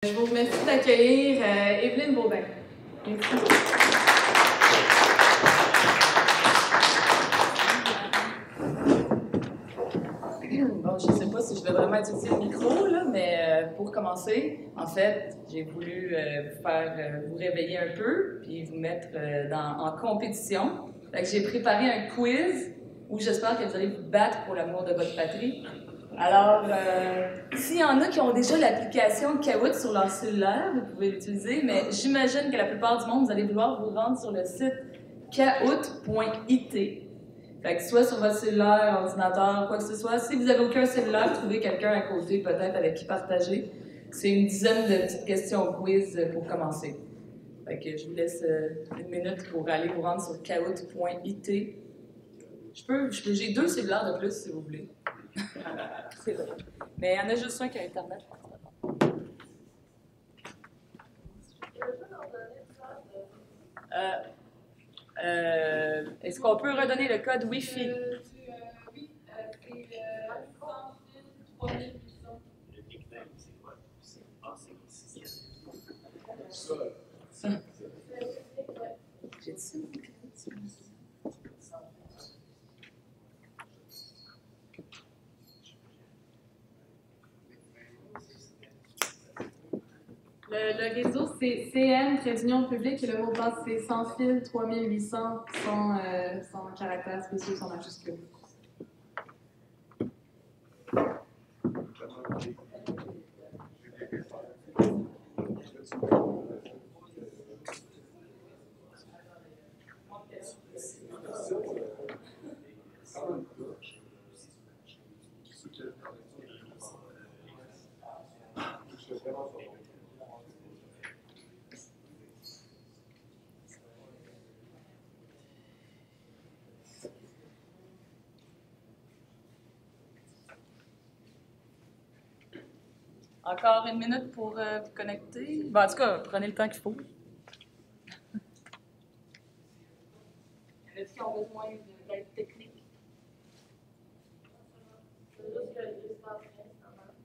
Je vous remercie d'accueillir Evelyne Baudin. Merci. Bon, je ne sais pas si je vais vraiment utiliser le micro, là, mais pour commencer, en fait, j'ai voulu vous réveiller un peu puis vous mettre en compétition. Fait que j'ai préparé un quiz où j'espère que vous allez vous battre pour l'amour de votre patrie. Alors, s'il y en a qui ont déjà l'application Kahoot sur leur cellulaire, vous pouvez l'utiliser, mais j'imagine que la plupart du monde, vous allez vouloir vous rendre sur le site kahoot.it. Fait que soit sur votre cellulaire, ordinateur, quoi que ce soit. Si vous n'avez aucun cellulaire, trouvez quelqu'un à côté, peut-être avec qui partager. C'est une dizaine de petites questions quiz pour commencer. Fait que je vous laisse une minute pour aller vous rendre sur kahoot.it. J'ai 2 cellulaires de plus, si vous voulez. C'est vrai. Mais il y en a juste un qui a Internet. Est-ce qu'on peut redonner le code Wi-Fi? Oui, c'est sans fil 3800. Le Big Bang, c'est quoi? Ah, c'est le sixième. J'ai dit ça? Le réseau, c'est CN, trait d'union publique, et le mot de passe, c'est sans fil 3800, sans caractères spéciaux, sans majuscules. Encore une minute pour vous connecter. Bon, en tout cas, prenez le temps qu'il faut. Y en a qui ont besoin d'aide technique?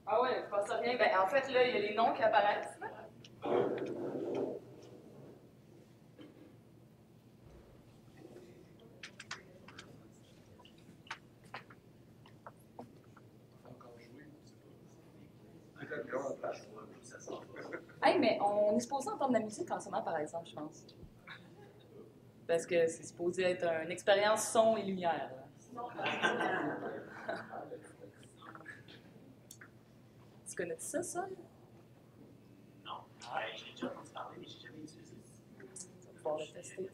Ah ouais, je pense à rien. Ben, en fait, là, il y a les noms qui apparaissent. Hey, mais on est supposé entendre de la musique en ce moment, par exemple, je pense. Parce que c'est supposé être une expérience son et lumière. Tu connais ça, ça? Non. J'ai déjà entendu parler, mais j'ai jamais utilisé. Tu vas pouvoir le tester.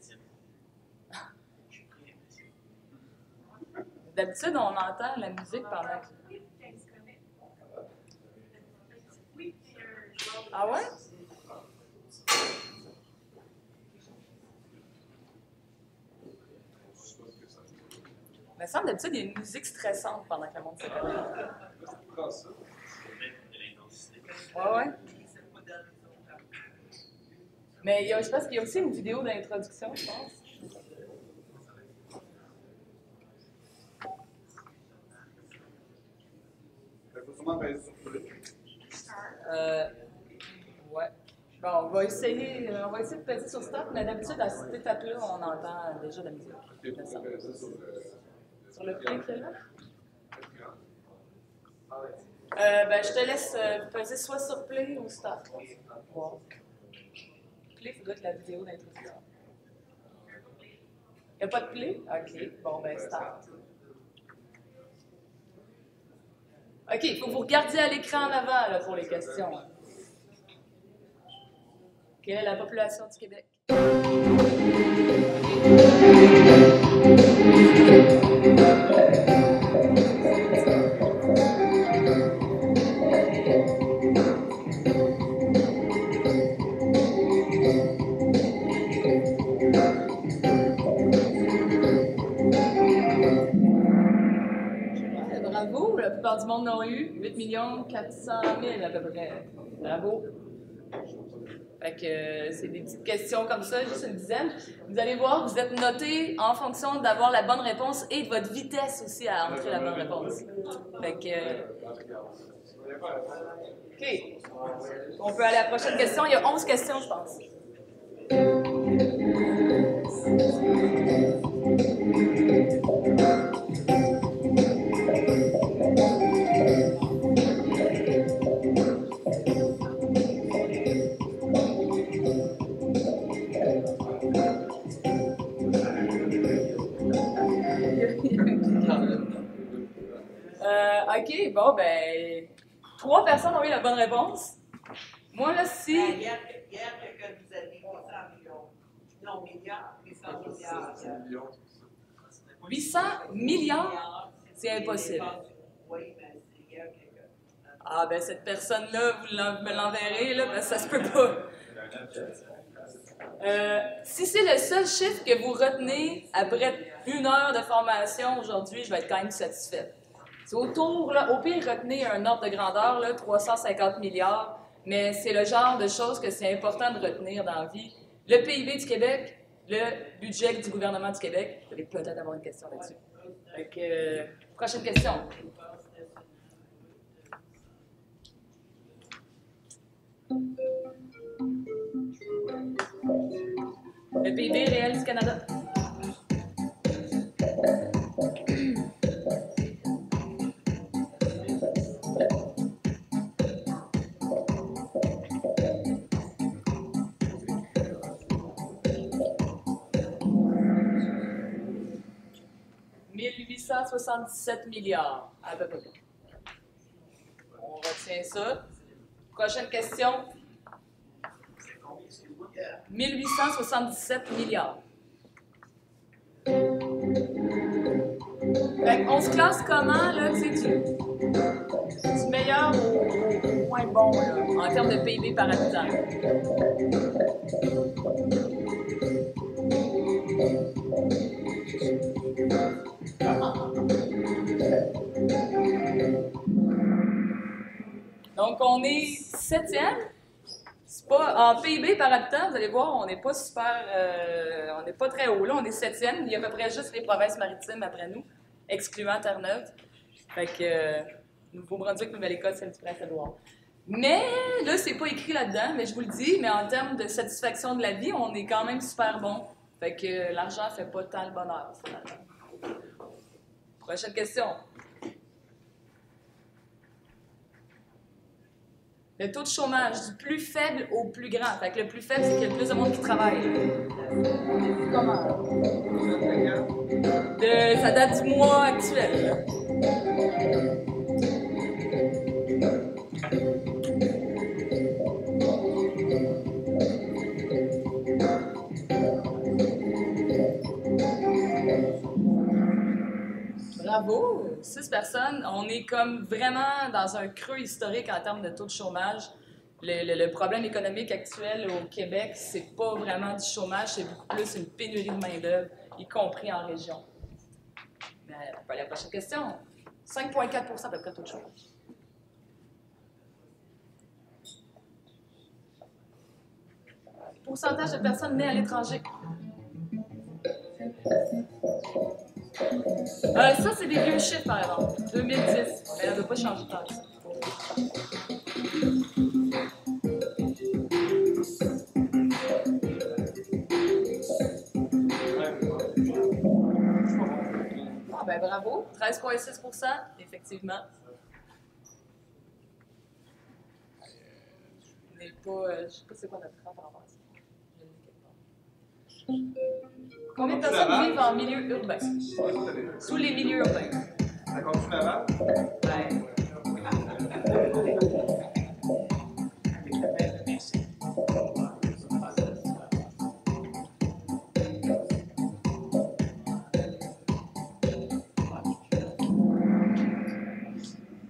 D'habitude, on entend la musique pendant que... Ah ouais? Il me semble d'habitude, il y a une musique stressante pendant que le monde se connecte. Ouais. Mais je pense qu'il y a aussi une vidéo d'introduction, je pense. Ouais. Bon, on va essayer de peser sur stop, mais d'habitude, à cette étape-là, on entend déjà la musique. Sur le play qui est là? Ben, je te laisse peser soit sur play ou stop. Wow. Play, ça doit être la vidéo d'introduction. Il n'y a pas de play? OK. Bon, ben, start. OK, il faut que vous regardiez à l'écran en avant là, pour les questions. Quelle est la population du Québec? Bravo, la plupart du monde l'ont eu. 8 400 000 à peu près. Bravo. Fait que c'est des petites questions comme ça, juste une dizaine. Vous allez voir, vous êtes notés en fonction d'avoir la bonne réponse et de votre vitesse aussi à entrer la bonne réponse. Fait que... OK. On peut aller à la prochaine question. Il y a 11 questions, je pense. OK, bon, ben, 3 personnes ont eu la bonne réponse. Moi, là, si... Hier, que vous avez 800 millions. Non, milliards, 800 milliards. 800 milliards, c'est impossible. Oui, mais c'est hier que... Ah, ben, cette personne-là, vous me l'enverrez, là, parce que ça se peut pas. Si c'est le seul chiffre que vous retenez après 1 heure de formation aujourd'hui, je vais être quand même satisfaite. C'est autour, là, au pire, retenez un ordre de grandeur, là, 350 milliards, mais c'est le genre de choses que c'est important de retenir dans la vie. Le PIB du Québec, le budget du gouvernement du Québec, vous allez peut-être avoir une question là-dessus. Donc, prochaine question. Le PIB réel du Canada. « 1877 milliards, à peu près. On retient ça. Prochaine question. 1877 milliards. Fait on se classe comment, là, tu sais, du meilleur au moins bon, là, en termes de PIB par habitant. Donc, on est 7e. C'est pas, en PIB par habitant, vous allez voir, on n'est pas super, on n'est pas très haut. Là, on est 7e. Il y a à peu près juste les provinces maritimes après nous, excluant Terre-Neuve. Fait que Nouveau-Brunswick, Nouvelle-Écosse, Saint-Prince-Édouard. Mais là, c'est pas écrit là-dedans, mais je vous le dis, mais en termes de satisfaction de la vie, on est quand même super bon. Fait que l'argent fait pas tant le bonheur, finalement. Prochaine question. Le taux de chômage, du plus faible au plus grand. Fait que le plus faible, c'est qu'il y a le plus de monde qui travaille. Comment? Ça date du mois actuel. Bravo! 6 personnes. On est comme vraiment dans un creux historique en termes de taux de chômage. Le problème économique actuel au Québec, c'est pas vraiment du chômage, c'est beaucoup plus une pénurie de main-d'œuvre, y compris en région. Mais on peut aller à la prochaine question. 5,4 % à peu près de taux de chômage. Pourcentage de personnes nées à l'étranger. Ça, c'est des vieux chiffres, par exemple. 2010. Mais elle ne veut pas changer de temps. Ah, ben bravo. 13,6 %, effectivement. On n'est pas... je ne sais pas c'est quoi notre rang par rapport à ça. Combien de personnes vivent en milieu urbain? Sous les milieux urbains. Ça continue avant? Ouais.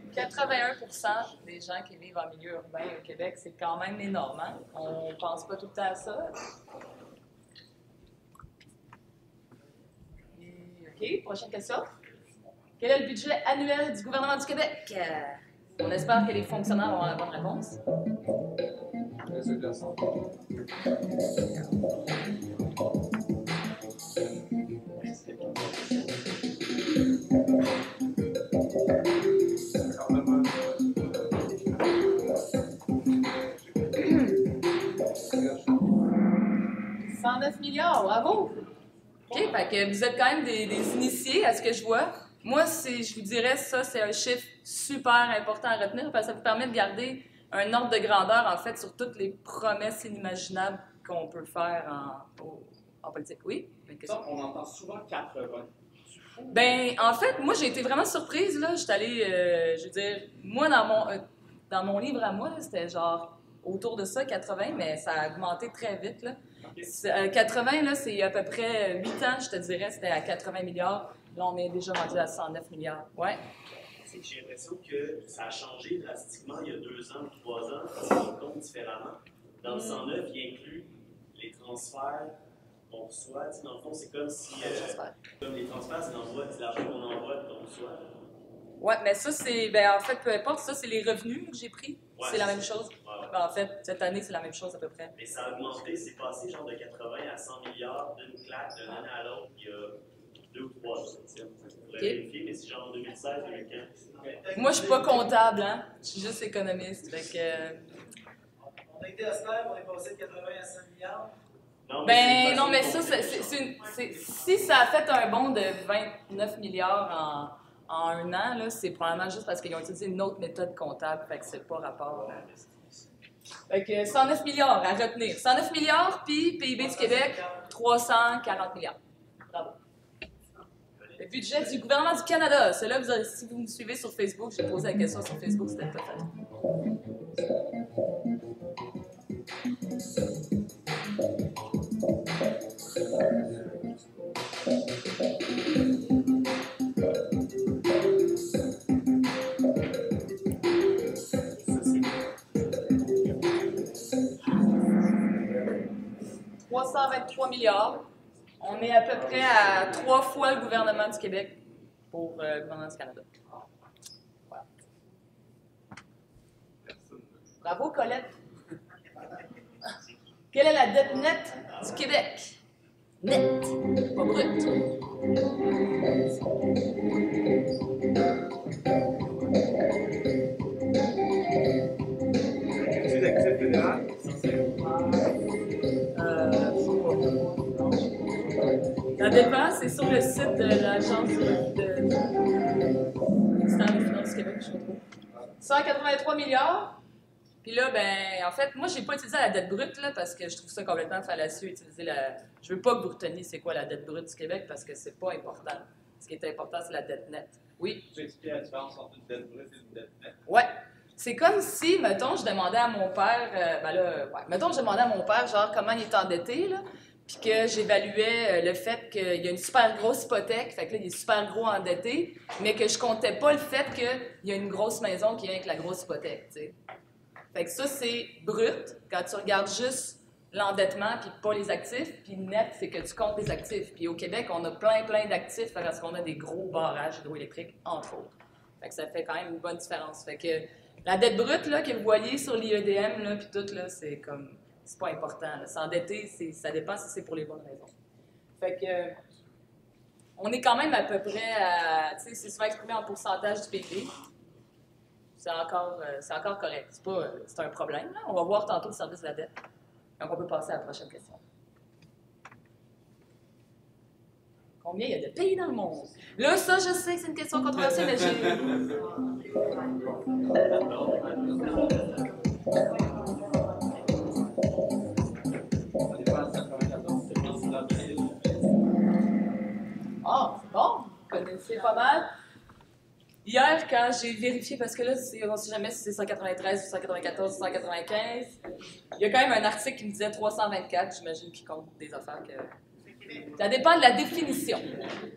« 81% des gens qui vivent en milieu urbain au Québec, c'est quand même énorme. Hein? On ne pense pas tout le temps à ça. OK, prochaine question. Quel est le budget annuel du gouvernement du Québec? On espère que les fonctionnaires auront la bonne réponse. 109 milliards, bravo! OK, fait que vous êtes quand même des initiés à ce que je vois. Moi, je vous dirais, ça, c'est un chiffre super important à retenir parce que ça vous permet de garder un ordre de grandeur, en fait, sur toutes les promesses inimaginables qu'on peut faire en politique. Oui? Ça, on entend souvent 80. Ben, en fait, moi, j'ai été vraiment surprise, là. J'étais allée, je veux dire, moi, dans mon livre à moi, c'était genre autour de ça, 80, mais ça a augmenté très vite, là. Okay. 80, là, c'est à peu près 8 ans, je te dirais, c'était à 80 milliards. Là, on est déjà rendu à 109 milliards. Ouais. J'ai l'impression que ça a changé drastiquement il y a 2 ans, 3 ans, parce qu'on compte différemment. Dans le 109, il inclut les transferts qu'on reçoit. Dans le fond, c'est comme si. Comme les transferts, c'est l'argent qu'on envoie et qu'on reçoit. Oui, mais ça, c'est. Ben, en fait, peu importe, ça, c'est les revenus que j'ai pris. Ouais, c'est la même chose. Ouais. Ben, en fait, cette année, c'est la même chose à peu près. Mais ça a augmenté, c'est passé genre de 80 à 100 milliards d'une claque d'une année à l'autre, il y a 2 ou 3 ans. Vous l'avez vérifié, mais c'est genre en 2016, 2015. Moi, je suis pas comptable, hein. Je suis juste économiste. Fait que. On a été austère, on est passé de 80 à 100 milliards. Non, mais ça, si ça a fait un bond de 29 milliards en 1 an, là, c'est probablement juste parce qu'ils ont utilisé une autre méthode comptable, fait que c'est pas rapport. Fait que 109 milliards à retenir. 109 milliards, puis PIB du Québec, 340 milliards. Bravo. Le budget du gouvernement du Canada. Celui-là, si vous me suivez sur Facebook, j'ai posé la question sur Facebook, c'était pas fait. « 323 milliards. On est à peu près à 3 fois le gouvernement du Québec pour le gouvernement du Canada. Voilà. Bravo, Colette. Quelle est la dette nette du Québec? Nette, pas brute. C'est l'actif fédéral? Ça dépend, c'est sur le site de l'Agence du ministère des Finances du Québec, je trouve. 183 milliards. Puis là, ben, en fait, moi, j'ai pas utilisé la dette brute, là, parce que je trouve ça complètement fallacieux utiliser la. Je veux pas que vous reteniez c'est quoi la dette brute du Québec, parce que c'est pas important. Ce qui est important, c'est la dette nette. Oui? Tu expliques la différence entre une dette brute et une dette nette? Ouais. C'est comme si, mettons, je demandais à mon père, mettons, je demandais à mon père, genre, comment il est endetté, là, puis que j'évaluais le fait qu'il y a une super grosse hypothèque, fait que là, il est super gros endetté, mais que je comptais pas le fait qu'il y a une grosse maison qui vient avec la grosse hypothèque, tu sais. Fait que ça, c'est brut, quand tu regardes juste l'endettement puis pas les actifs, puis net, c'est que tu comptes les actifs. Puis au Québec, on a plein d'actifs parce qu'on a des gros barrages hydroélectriques, entre autres. Fait que ça fait quand même une bonne différence. Fait que la dette brute, là, que vous voyez sur l'IEDM, là, puis tout, là, c'est comme... C'est pas important. S'endetter, ça dépend si c'est pour les bonnes raisons. Fait que... On est quand même à peu près à... Tu sais, c'est souvent exprimé en pourcentage du PIB. C'est encore correct. C'est un problème, là. On va voir tantôt le service de la dette. Donc, on peut passer à la prochaine question. Combien il y a de pays dans le monde? Là, ça, je sais que c'est une question controversée, mais j'ai... Ah, c'est bon. Vous connaissez pas mal. Hier, quand j'ai vérifié, parce que là, on ne sait jamais si c'est 193 ou 194 ou 195, il y a quand même un article qui me disait 324, j'imagine qu'il compte des affaires que... Ça dépend de la définition.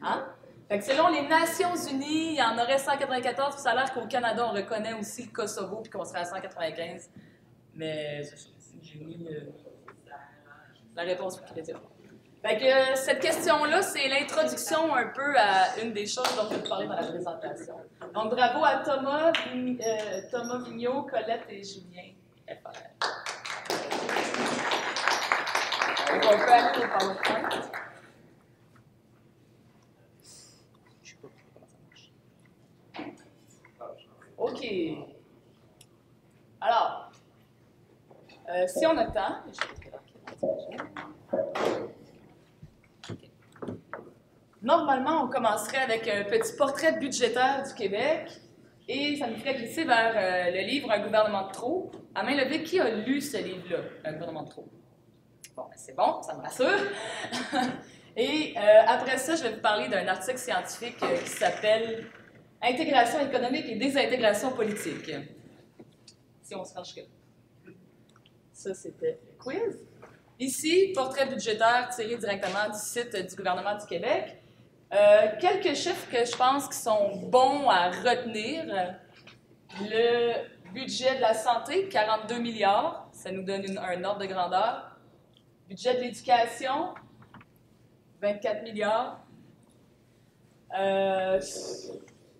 Hein? Fait que selon les Nations Unies, il y en aurait 194, puis ça a l'air qu'au Canada, on reconnaît aussi le Kosovo, puis qu'on serait à 195. Mais j'ai mis la réponse Wikipédia. Fait que cette question-là, c'est l'introduction un peu à une des choses dont je vais te parler dans la présentation. Donc, bravo à Thomas Vigneault, Colette et Julien FR. Donc, on peut aller au PowerPoint. Je sais pas comment ça marche. OK. Alors, si on a le temps, je vais Normalement, on commencerait avec un petit portrait budgétaire du Québec et ça nous ferait glisser vers le livre Un gouvernement de trop. À main levée, qui a lu ce livre-là, Un gouvernement de trop? Bon, ben c'est bon, ça me rassure. Et après ça, je vais vous parler d'un article scientifique qui s'appelle Intégration économique et désintégration politique. Si on se range que. Ça, c'était le quiz. Ici, portrait budgétaire tiré directement du site du gouvernement du Québec. Quelques chiffres que je pense qui sont bons à retenir. Le budget de la santé, 42 milliards. Ça nous donne un ordre de grandeur. Budget de l'éducation, 24 milliards.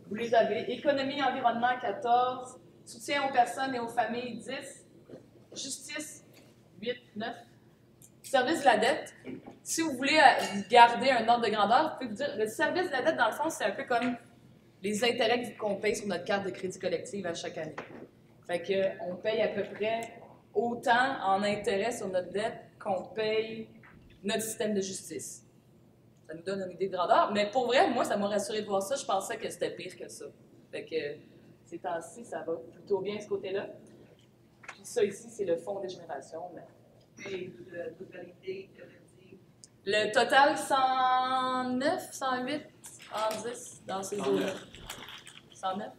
Vous les avez. Économie et environnement, 14. Soutien aux personnes et aux familles, 10. Justice, 8, 9. Service de la dette. Si vous voulez garder un ordre de grandeur, vous pouvez vous dire, le service de la dette, dans le fond, c'est un peu comme les intérêts qu'on paye sur notre carte de crédit collective à chaque année. Fait qu'on paye à peu près autant en intérêts sur notre dette qu'on paye notre système de justice. Ça nous donne une idée de grandeur. Mais pour vrai, moi, ça m'a rassuré de voir ça. Je pensais que c'était pire que ça. Fait que ces temps-ci, ça va plutôt bien, ce côté-là. Puis ça, ici, c'est le fonds des générations. Mais... Et la totalité collective. Le total, 109, 108 en 10 dans ces eaux-là. 109?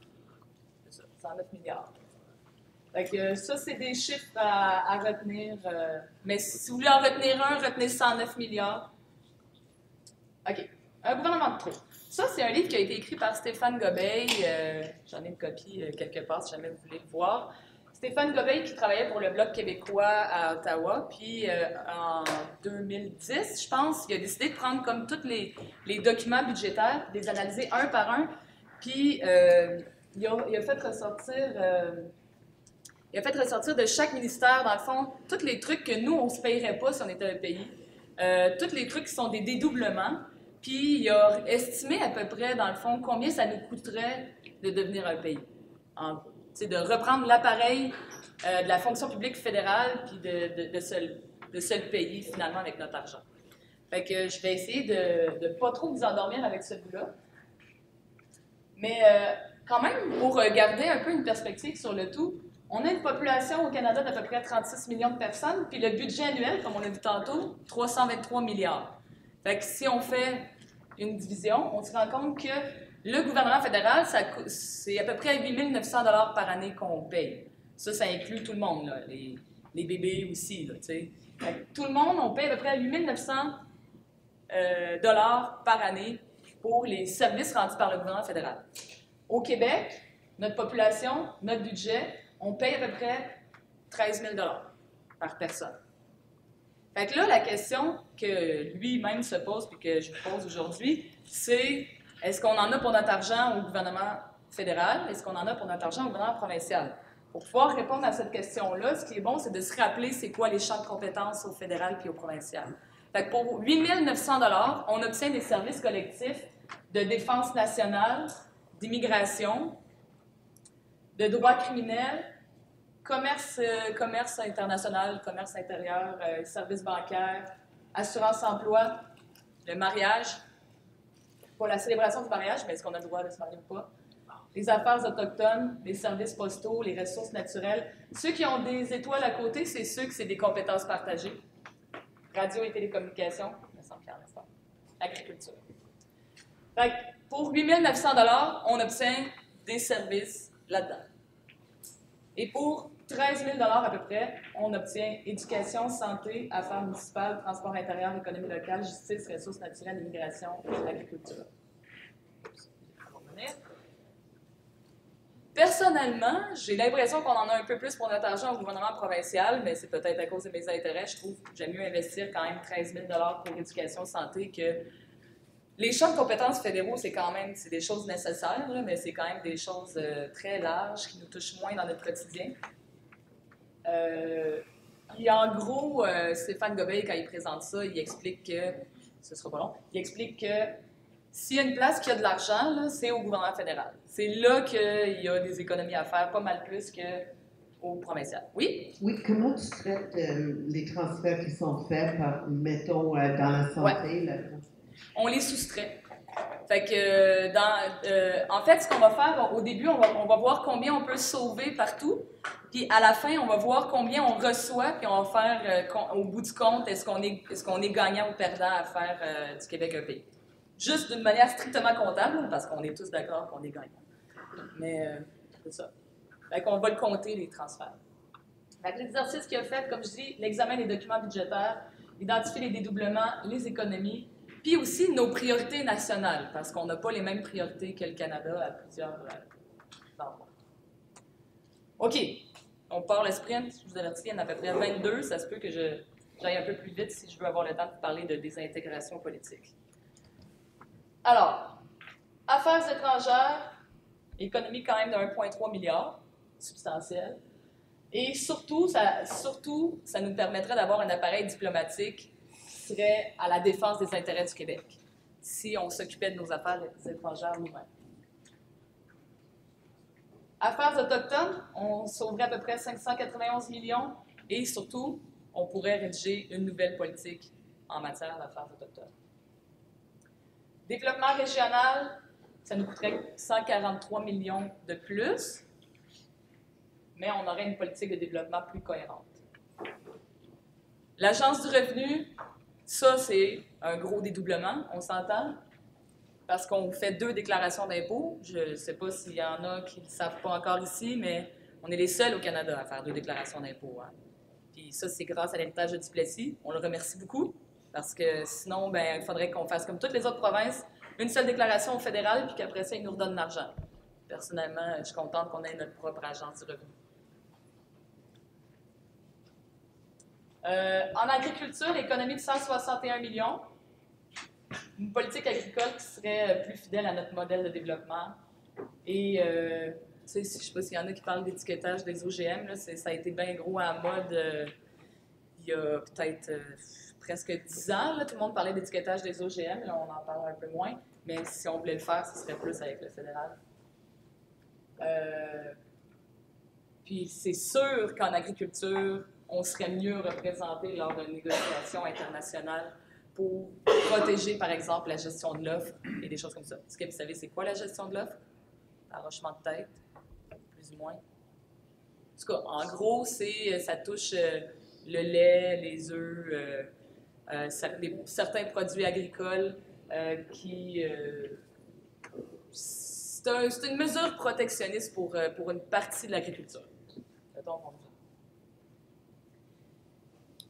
C'est ça, 109 milliards. Fait que ça, c'est des chiffres à retenir. Mais si vous voulez en retenir un, retenez 109 milliards. OK. Un gouvernement de trop. Ça, c'est un livre qui a été écrit par Stéphane Gobeil. J'en ai une copie quelque part, si jamais vous voulez le voir. Stéphane Gobeil qui travaillait pour le Bloc québécois à Ottawa. Puis en 2010, je pense, il a décidé de prendre comme tous les documents budgétaires, de les analyser un par un. Puis il a fait ressortir... il a fait ressortir de chaque ministère, dans le fond, tous les trucs que nous, on ne se payerait pas si on était un pays. Tous les trucs qui sont des dédoublements. Puis il a estimé à peu près, dans le fond, combien ça nous coûterait de devenir un pays. En gros. C'est de reprendre l'appareil de la fonction publique fédérale puis de se le payer finalement avec notre argent. Fait que je vais essayer de ne pas trop vous endormir avec ce bout-là. Mais quand même, pour garder un peu une perspective sur le tout, on a une population au Canada d'à peu près 36 millions de personnes, puis le budget annuel, comme on l'a vu tantôt, 323 milliards. Fait que si on fait une division, on se rend compte que le gouvernement fédéral, c'est à peu près 8 900 $ par année qu'on paye. Ça inclut tout le monde, là, les bébés aussi, là, tu sais. Tout le monde, on paye à peu près 8 900 $ par année pour les services rendus par le gouvernement fédéral. Au Québec, notre population, notre budget, on paye à peu près 13 000 $ par personne. Fait que là, la question que lui-même se pose et que je vous pose aujourd'hui, c'est est-ce qu'on en a pour notre argent au gouvernement fédéral? Est-ce qu'on en a pour notre argent au gouvernement provincial? Pour pouvoir répondre à cette question-là, ce qui est bon, c'est de se rappeler c'est quoi les champs de compétences au fédéral puis au provincial. Fait que pour 8 900 $, on obtient des services collectifs de défense nationale, d'immigration, de droit criminel, commerce international, commerce intérieur, services bancaires, assurance-emploi, le mariage, pas la célébration du mariage, mais est-ce qu'on a le droit de se marier ou pas? Les affaires autochtones, les services postaux, les ressources naturelles. Ceux qui ont des étoiles à côté, c'est ceux qui c'est des compétences partagées. Radio et télécommunications, il me semble qu'il y en a ça. Agriculture. Fait que pour 8 900 $, on obtient des services là-dedans. Et pour 13 000 $ à peu près, on obtient éducation, santé, affaires municipales, transport intérieur, économie locale, justice, ressources naturelles, immigration, agriculture. Personnellement, j'ai l'impression qu'on en a un peu plus pour notre argent au gouvernement provincial, mais c'est peut-être à cause de mes intérêts. Je trouve que j'aime mieux investir quand même 13 000 $ pour éducation, santé que... Les champs de compétences fédéraux, c'est des choses nécessaires, là, mais c'est quand même des choses très larges qui nous touchent moins dans notre quotidien. Puis en gros, Stéphane Gobeil, quand il présente ça, il explique que, ce sera pas long, il explique que s'il y a une place qui a de l'argent, là, c'est au gouvernement fédéral. C'est là qu'il y a des économies à faire, pas mal plus qu'au provincial. Oui? Oui, comment tu traites les transferts qui sont faits par, mettons, dans la santé? Ouais. On les soustrait. Fait que, en fait, ce qu'on va faire, au début, on va voir combien on peut sauver partout, puis à la fin, on va voir combien on reçoit, puis on va faire, au bout du compte, est-ce qu'on est gagnant ou perdant à faire du Québec un pays. Juste d'une manière strictement comptable, parce qu'on est tous d'accord qu'on est gagnant. Mais c'est ça. Fait qu'on va le compter, les transferts. Fait que l'exercice qu'il a fait, comme je dis, l'examen des documents budgétaires, identifier les dédoublements, les économies, puis aussi nos priorités nationales, parce qu'on n'a pas les mêmes priorités que le Canada à plusieurs endroits. OK, on part le sprint. Je vous avertis, il y en a à peu près 22. Ça se peut que j'aille un peu plus vite si je veux avoir le temps de vous parler de désintégration politique. Alors, affaires étrangères, économie quand même de 1,3 milliard, substantielle. Et surtout, ça nous permettrait d'avoir un appareil diplomatique qui serait à la défense des intérêts du Québec, si on s'occupait de nos affaires étrangères nous-mêmes. Affaires autochtones, on sauverait à peu près 591 millions et surtout, on pourrait rédiger une nouvelle politique en matière d'affaires autochtones. Développement régional, ça nous coûterait 143 millions de plus, mais on aurait une politique de développement plus cohérente. L'Agence du revenu, ça, c'est un gros dédoublement, on s'entend, parce qu'on fait 2 déclarations d'impôts. Je ne sais pas s'il y en a qui ne le savent pas encore ici, mais on est les seuls au Canada à faire 2 déclarations d'impôts. Hein. Puis ça, c'est grâce à l'héritage de Duplessis. On le remercie beaucoup, parce que sinon, ben, il faudrait qu'on fasse comme toutes les autres provinces, une seule déclaration au fédéral, puis qu'après ça, ils nous redonnent l'argent. Personnellement, je suis contente qu'on ait notre propre agence du revenu. En agriculture, économie de 161 millions. Une politique agricole qui serait plus fidèle à notre modèle de développement. Et, je ne sais pas s'il y en a qui parlent d'étiquetage des OGM, là, ça a été bien gros à la mode il y a peut-être presque 10 ans. Là, tout le monde parlait d'étiquetage des OGM, là, on en parle un peu moins. Mais si on voulait le faire, ce serait plus avec le fédéral. Puis c'est sûr qu'en agriculture, on serait mieux représenté lors de négociations internationales pour protéger, par exemple, la gestion de l'offre et des choses comme ça. Est-ce que vous savez c'est quoi la gestion de l'offre? Arrochement de tête, plus ou moins. En tout cas, en gros, ça touche le lait, les œufs, certains produits agricoles qui... c'est une mesure protectionniste pour une partie de l'agriculture.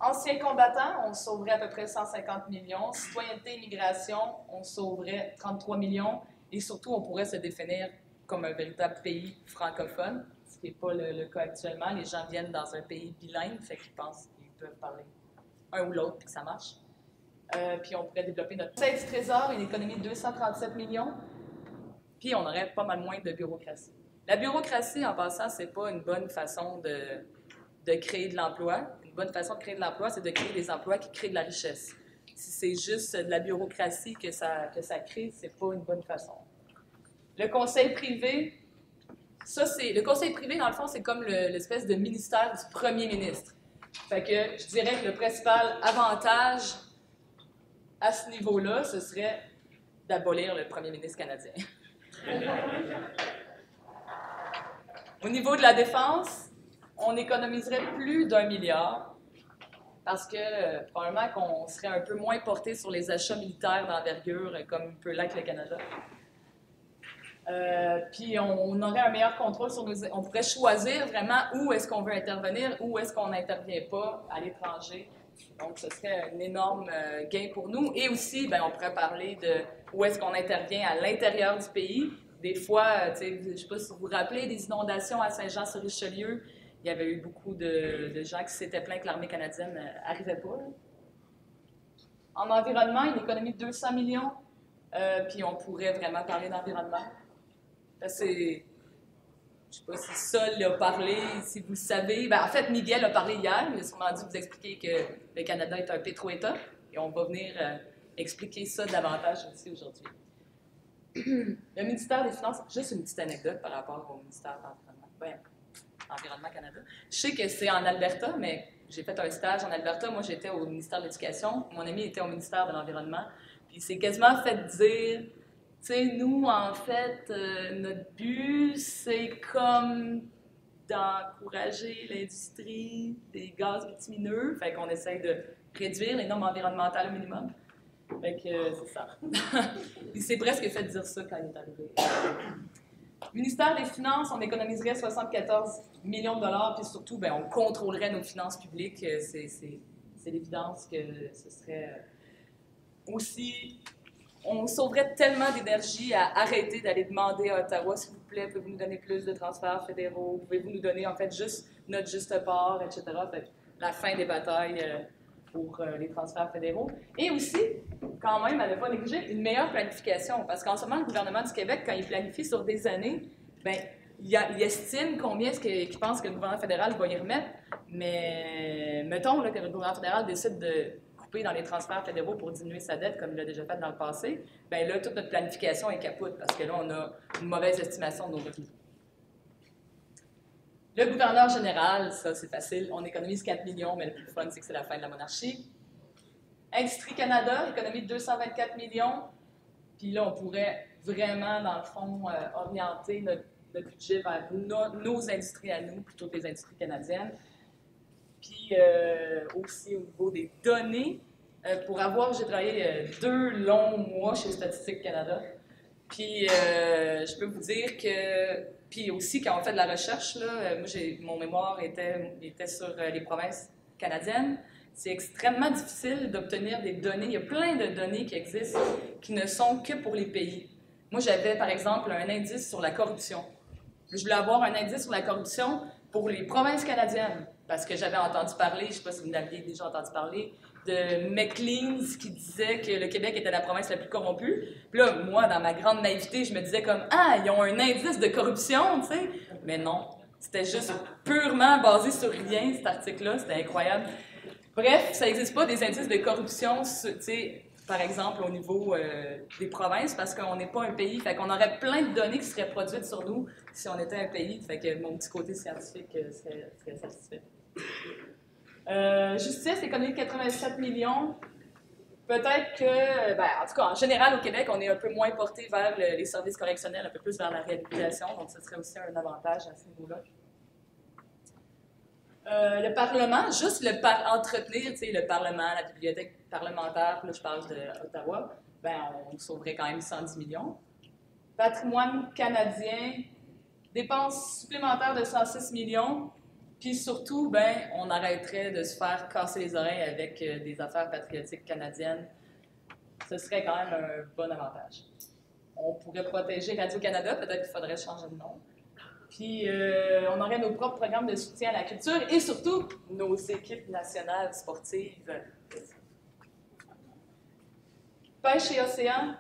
Anciens combattants, on sauverait à peu près 150 millions. Citoyenneté et immigration, on sauverait 33 millions. Et surtout, on pourrait se définir comme un véritable pays francophone, ce qui n'est pas le cas actuellement. Les gens viennent dans un pays bilingue, fait qu'ils pensent qu'ils peuvent parler un ou l'autre, puis que ça marche. Puis on pourrait développer notre tête du trésor, une économie de 237 millions. Puis on aurait pas mal moins de bureaucratie. La bureaucratie, en passant, c'est pas une bonne façon de créer de l'emploi. Une bonne façon de créer de l'emploi, c'est de créer des emplois qui créent de la richesse. Si c'est juste de la bureaucratie que ça crée, c'est pas une bonne façon. Le conseil privé, le conseil privé, dans le fond, c'est comme l'espèce de ministère du premier ministre. Fait que je dirais que le principal avantage à ce niveau-là, ce serait d'abolir le premier ministre canadien. Au niveau de la défense, on économiserait plus d'1 milliard parce que probablement qu'on serait un peu moins porté sur les achats militaires d'envergure comme peut l'être le Canada. Puis on aurait un meilleur contrôle sur nos... On pourrait choisir vraiment où est-ce qu'on veut intervenir, où est-ce qu'on n'intervient pas à l'étranger. Donc, ce serait un énorme gain pour nous. Et aussi, bien, on pourrait parler de où est-ce qu'on intervient à l'intérieur du pays. Des fois, je ne sais pas si vous vous rappelez des inondations à Saint-Jean-sur-Richelieu. Il y avait eu beaucoup de gens qui s'étaient plaints que l'armée canadienne n'arrivait pas. Là. En environnement, une économie de 200 millions. Puis on pourrait vraiment parler d'environnement. C'est... Je ne sais pas si Sol a parlé, si vous le savez. Ben, en fait, Miguel a parlé hier. Il a sûrement dû vous expliquer que le Canada est un pétro-État. Et on va venir expliquer ça davantage aussi aujourd'hui. Le ministère des Finances, juste une petite anecdote par rapport au ministère de l'Environnement. Ouais, Environnement Canada. Je sais que c'est en Alberta, mais j'ai fait un stage en Alberta. Moi, j'étais au ministère de l'Éducation. Mon ami était au ministère de l'Environnement. Puis il s'est quasiment fait dire sais, nous, en fait, notre but, c'est comme d'encourager l'industrie des gaz bitumineux. Fait qu'on essaye de réduire les normes environnementales au minimum. Fait que c'est ça. Il s'est presque fait dire ça quand il est arrivé. Ministère des Finances, on économiserait 74 millions de dollars, puis surtout, ben, on contrôlerait nos finances publiques. C'est l'évidence que ce serait aussi... On sauverait tellement d'énergie à arrêter d'aller demander à Ottawa, s'il vous plaît, pouvez-vous nous donner plus de transferts fédéraux, pouvez-vous nous donner, en fait, juste notre juste part, etc. Fait que la fin des batailles pour les transferts fédéraux. Et aussi, quand même, à ne pas négliger, une meilleure planification. Parce qu'en ce moment, le gouvernement du Québec, quand il planifie sur des années, bien, il estime combien est-ce qu'il pense que le gouvernement fédéral va y remettre. Mais mettons là, que le gouvernement fédéral décide de couper dans les transferts fédéraux pour diminuer sa dette, comme il l'a déjà fait dans le passé, bien là, toute notre planification est capote, parce que là, on a une mauvaise estimation de nos revenus. Le gouverneur général, ça, c'est facile. On économise 4 millions, mais le plus fun, c'est que c'est la fin de la monarchie. Industrie Canada, économie de 224 millions. Puis là, on pourrait vraiment, dans le fond, orienter notre budget vers nos industries à nous, plutôt que les industries canadiennes. Puis aussi au niveau des données, j'ai travaillé 2 longs mois chez Statistique Canada. Puis je peux vous dire que, puis aussi quand on fait de la recherche, là, moi mon mémoire était sur les provinces canadiennes. C'est extrêmement difficile d'obtenir des données. Il y a plein de données qui existent qui ne sont que pour les pays. Moi, j'avais par exemple un indice sur la corruption. Je voulais avoir un indice sur la corruption pour les provinces canadiennes, parce que j'avais entendu parler, je ne sais pas si vous l'aviez déjà entendu parler, de McLean's qui disait que le Québec était la province la plus corrompue. Puis là, moi, dans ma grande naïveté, je me disais comme « Ah, ils ont un indice de corruption, tu sais! » Mais non, c'était juste purement basé sur rien, cet article-là, c'était incroyable. Bref, ça n'existe pas des indices de corruption, tu sais, par exemple, au niveau des provinces, parce qu'on n'est pas un pays. Fait qu'on aurait plein de données qui seraient produites sur nous si on était un pays. Fait que mon petit côté scientifique serait satisfait. Justice, économie de 87 millions. Peut-être que, en tout cas, en général, au Québec, on est un peu moins porté vers les services correctionnels, un peu plus vers la réhabilitation. Donc, ce serait aussi un avantage à ce niveau-là. Le Parlement, juste entretenir le Parlement, la bibliothèque parlementaire, là je parle d'Ottawa, on sauverait quand même 110 millions. Patrimoine canadien, dépenses supplémentaires de 106 millions, puis surtout, on arrêterait de se faire casser les oreilles avec des affaires patriotiques canadiennes. Ce serait quand même un bon avantage. On pourrait protéger Radio-Canada, peut-être qu'il faudrait changer de nom. Puis, on aurait nos propres programmes de soutien à la culture et surtout nos équipes nationales sportives. Pêche et océan,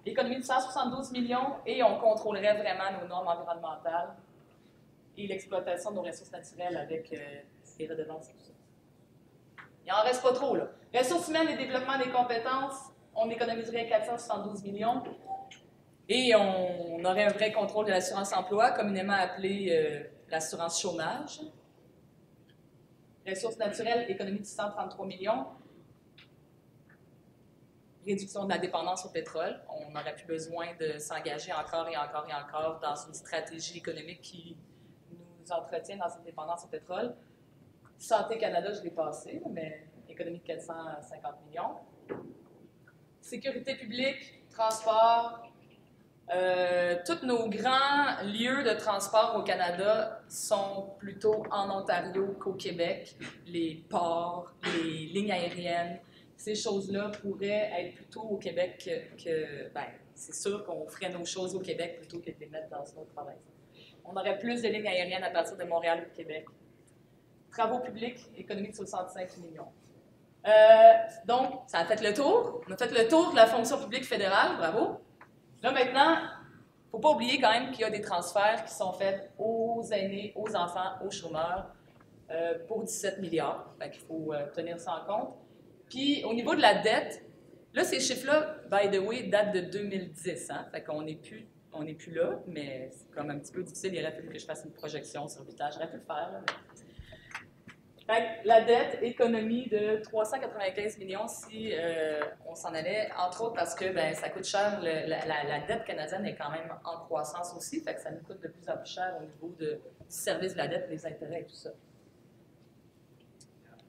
économie de 172 millions et on contrôlerait vraiment nos normes environnementales et l'exploitation de nos ressources naturelles avec les redevances et tout ça. Il n'en reste pas trop, là. Ressources humaines et développement des compétences, on économiserait 472 millions. Et on aurait un vrai contrôle de l'assurance-emploi, communément appelé l'assurance chômage. Ressources naturelles, économie de 133 millions. Réduction de la dépendance au pétrole. On n'aurait plus besoin de s'engager encore et encore et encore dans une stratégie économique qui nous entretient dans une dépendance au pétrole. Santé Canada, je l'ai passé, mais économie de 450 millions. Sécurité publique, transport. Tous nos grands lieux de transport au Canada sont plutôt en Ontario qu'au Québec. Les ports, les lignes aériennes, ces choses-là pourraient être plutôt au Québec c'est sûr qu'on ferait nos choses au Québec plutôt que de les mettre dans une autre province. On aurait plus de lignes aériennes à partir de Montréal ou de Québec. Travaux publics, économie de 65 millions. Donc, ça a fait le tour. On a fait le tour de la fonction publique fédérale, bravo. Là, maintenant, il ne faut pas oublier quand même qu'il y a des transferts qui sont faits aux aînés, aux enfants, aux chômeurs pour 17 milliards. Fait qu'il faut tenir ça en compte. Puis, au niveau de la dette, là, ces chiffres-là, by the way, datent de 2010. Hein? Fait qu'on n'est plus là, mais c'est comme un petit peu difficile. Il aurait fallu que je fasse une projection sur 8 ans. J'aurais pu le faire, là, mais... Fait que la dette, économie de 395 millions si on s'en allait, entre autres parce que ben, ça coûte cher. La dette canadienne est quand même en croissance aussi, fait que ça nous coûte de plus en plus cher au niveau du service de la dette, les intérêts et tout ça.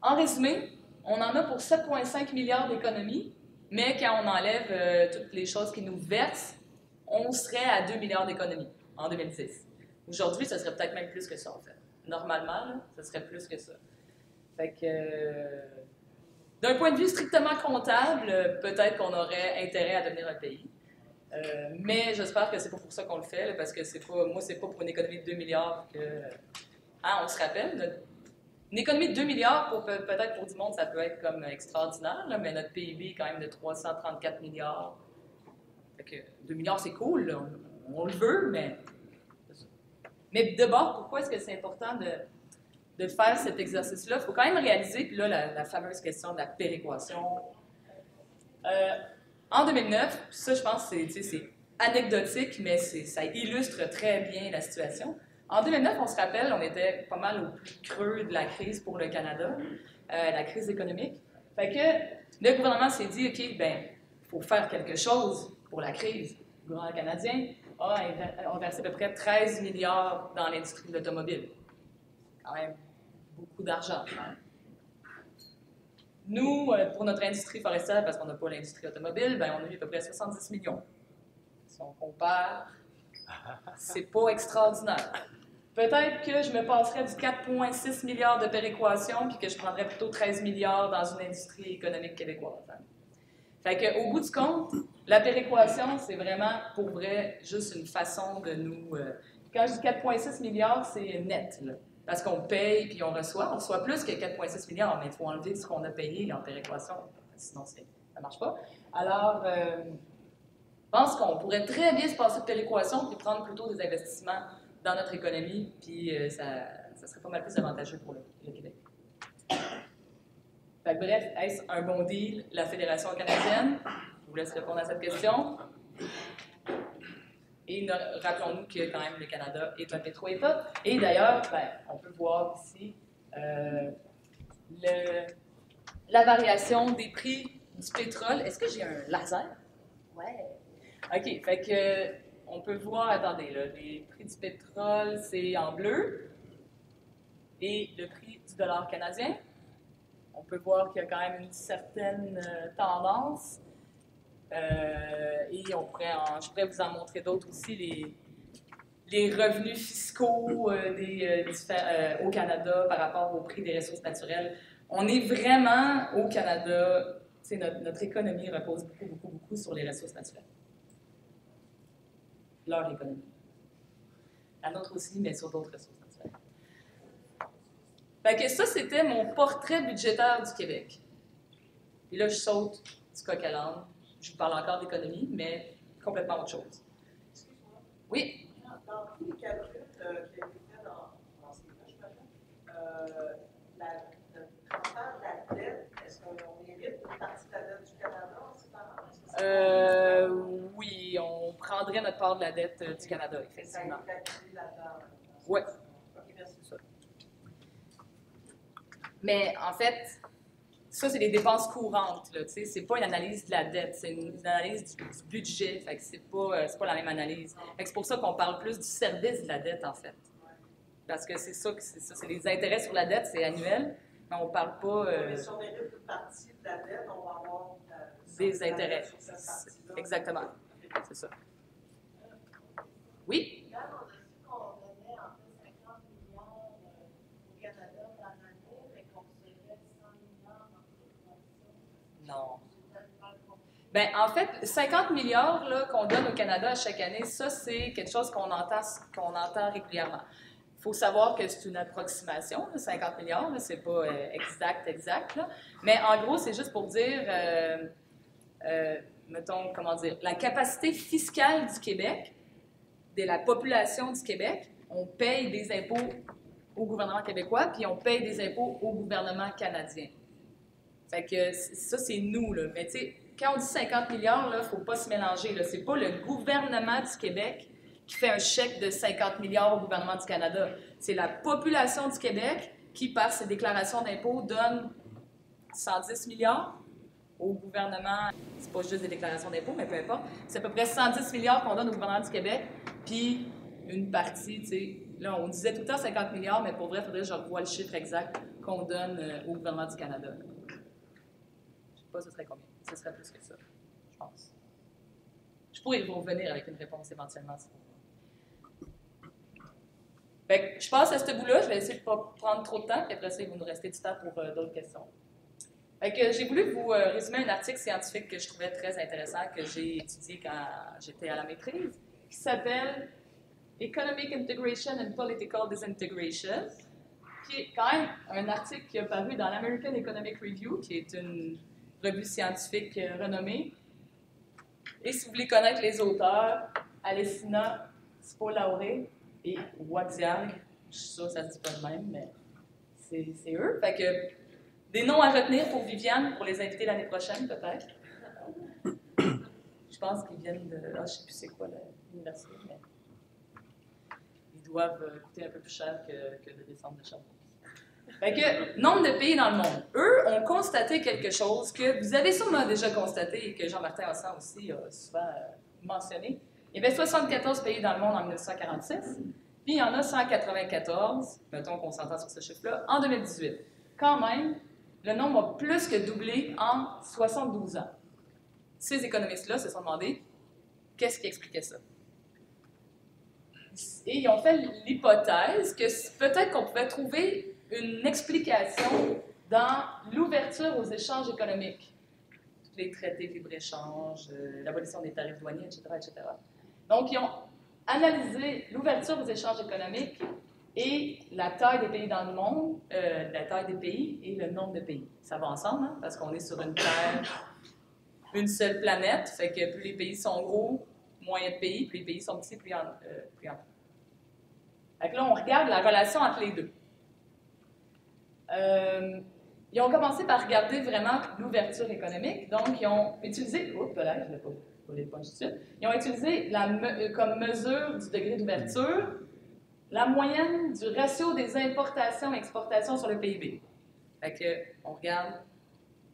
En résumé, on en a pour 7,5 milliards d'économies, mais quand on enlève toutes les choses qui nous versent, on serait à 2 milliards d'économies en 2010. Aujourd'hui, ce serait peut-être même plus que ça, en fait. Normalement, là, ce serait plus que ça. Fait que, d'un point de vue strictement comptable, peut-être qu'on aurait intérêt à devenir un pays. Mais j'espère que c'est pas pour ça qu'on le fait, là, parce que moi, c'est pas pour une économie de 2 milliards que... Hein, on se rappelle, une économie de 2 milliards, peut-être pour du monde, ça peut être comme extraordinaire, là, mais notre PIB est quand même de 334 milliards. Fait que 2 milliards, c'est cool, là, on le veut, mais... Mais d'abord, pourquoi est-ce que c'est important de faire cet exercice-là? Il faut quand même réaliser, puis là, la fameuse question de la péréquation. En 2009, ça, je pense, c'est anecdotique, mais ça illustre très bien la situation. En 2009, on se rappelle, on était pas mal au plus creux de la crise pour le Canada, la crise économique. Fait que le gouvernement s'est dit, OK, ben, il faut faire quelque chose pour la crise. Le gouvernement canadien a versé à peu près 13 milliards dans l'industrie de l'automobile. Quand même beaucoup d'argent. Hein? Nous, pour notre industrie forestière, parce qu'on n'a pas l'industrie automobile, ben, on a eu à peu près 70 millions. Si on compare, c'est pas extraordinaire. Peut-être que je me passerais du 4,6 milliards de péréquation puis que je prendrais plutôt 13 milliards dans une industrie économique québécoise. Hein? Fait qu'au bout du compte, la péréquation, c'est vraiment, pour vrai, juste une façon de nous... quand je dis 4,6 milliards, c'est net, là. Parce qu'on paye puis on reçoit plus que 4,6 milliards, mais il faut enlever ce qu'on a payé en péréquation, sinon ça ne marche pas. Alors, je pense qu'on pourrait très bien se passer de péréquation puis prendre plutôt des investissements dans notre économie, puis ça serait pas mal plus avantageux pour le Québec. Fait que bref, est-ce un bon deal, la Fédération canadienne? Je vous laisse répondre à cette question. Et rappelons-nous que quand même le Canada est un pétro-État. Et d'ailleurs, ben, on peut voir ici la variation des prix du pétrole. Est-ce que j'ai un laser? Ouais. OK, fait que on peut voir, attendez, là, les prix du pétrole, c'est en bleu. Et le prix du dollar canadien. On peut voir qu'il y a quand même une certaine tendance. Et je pourrais vous en montrer d'autres aussi, les revenus fiscaux au Canada par rapport au prix des ressources naturelles. On est vraiment au Canada, notre économie repose beaucoup sur les ressources naturelles. Leur économie. La nôtre aussi, mais sur d'autres ressources naturelles. Fait que ça, c'était mon portrait budgétaire du Québec. Et là, je saute du coq à l'âne. Je vous parle encore d'économie, mais complètement autre chose. Excuse-moi. Oui? Dans tous les calculs qui ont été faits dans ces pages, le transfert de la dette, est-ce qu'on hérite une partie de la dette du Canada en séparant? Oui, on prendrait notre part de la dette du Canada, effectivement. Ça a été calculé là-dedans. Oui. OK, merci. C'est ça. Mais en fait, ça, c'est des dépenses courantes. C'est pas une analyse de la dette, c'est une analyse du budget. Fait que c'est pas la même analyse. C'est pour ça qu'on parle plus du service de la dette, en fait. Parce que c'est les intérêts sur la dette, c'est annuel, mais on parle pas... Mais si on hérite une partie de la dette, on va avoir des intérêts. Exactement. C'est ça. Oui? Hier, on a su qu'on donnait en fait 50 milliards au Canada par année, mais qu'on recevait 100 milliards en péréquation. Non. Bien, en fait, 50 milliards qu'on donne au Canada à chaque année, ça, c'est quelque chose qu'on entend régulièrement. Il faut savoir que c'est une approximation, 50 milliards, c'est pas exact, là. Mais en gros, c'est juste pour dire, mettons, comment dire, la capacité fiscale du Québec, de la population du Québec, on paye des impôts au gouvernement québécois, puis on paye des impôts au gouvernement canadien. Fait que ça, c'est nous, là. Mais tu sais, quand on dit 50 milliards, il ne faut pas se mélanger, là. C'est pas le gouvernement du Québec qui fait un chèque de 50 milliards au gouvernement du Canada. C'est la population du Québec qui, par ses déclarations d'impôts, donne 110 milliards au gouvernement. C'est pas juste des déclarations d'impôts, mais peu importe. C'est à peu près 110 milliards qu'on donne au gouvernement du Québec, puis une partie, tu sais, là, on disait tout le temps 50 milliards, mais pour vrai, il faudrait que je revoie le chiffre exact qu'on donne au gouvernement du Canada. Je sais pas, ce serait combien? Ce serait plus que ça, je pense. Je pourrais vous revenir avec une réponse éventuellement, si vous voulez. Fait que je passe à ce bout-là, je vais essayer de ne pas prendre trop de temps, puis après ça, il va nous rester du temps pour d'autres questions. Fait que j'ai voulu vous résumer un article scientifique que je trouvais très intéressant, que j'ai étudié quand j'étais à la maîtrise, qui s'appelle Economic Integration and Political Disintegration, qui est quand même un article qui a paru dans l'American Economic Review, qui est une revue scientifique renommée. Et si vous voulez connaître les auteurs, Alessina Spolaore et Waxial, je suis sûre que ça se dit pas de même, mais c'est eux. Fait que des noms à retenir pour Viviane, pour les inviter l'année prochaine, peut-être. Je pense qu'ils viennent de... Ah, je ne sais plus c'est quoi l'université, mais ils doivent coûter un peu plus cher que de descendre de Sherbrooke. Fait que, nombre de pays dans le monde. Eux ont constaté quelque chose que vous avez sûrement déjà constaté et que Jean-Martin Hossan aussi a souvent mentionné. Il y avait 74 pays dans le monde en 1946, puis il y en a 194, mettons qu'on s'entend sur ce chiffre-là, en 2018. Quand même, le nombre a plus que doublé en 72 ans. Ces économistes-là se sont demandé qu'est-ce qui expliquait ça. Et ils ont fait l'hypothèse que peut-être qu'on pouvait trouver une explication dans l'ouverture aux échanges économiques. Tous les traités de libre-échange, l'abolition des tarifs douaniers, etc., etc. Donc, ils ont analysé l'ouverture aux échanges économiques et la taille des pays dans le monde, la taille des pays et le nombre de pays. Ça va ensemble, hein, parce qu'on est sur une Terre, une seule planète, fait que plus les pays sont gros, moins il y a de pays, plus les pays sont petits, plus il y en a. Fait que là, on regarde la relation entre les deux. Ils ont commencé par regarder vraiment l'ouverture économique, donc ils ont utilisé... Oups, là, je ne l'ai pas les punch tout de suite. Ils ont utilisé comme mesure du degré d'ouverture la moyenne du ratio des importations et exportations sur le PIB. Fait que, on regarde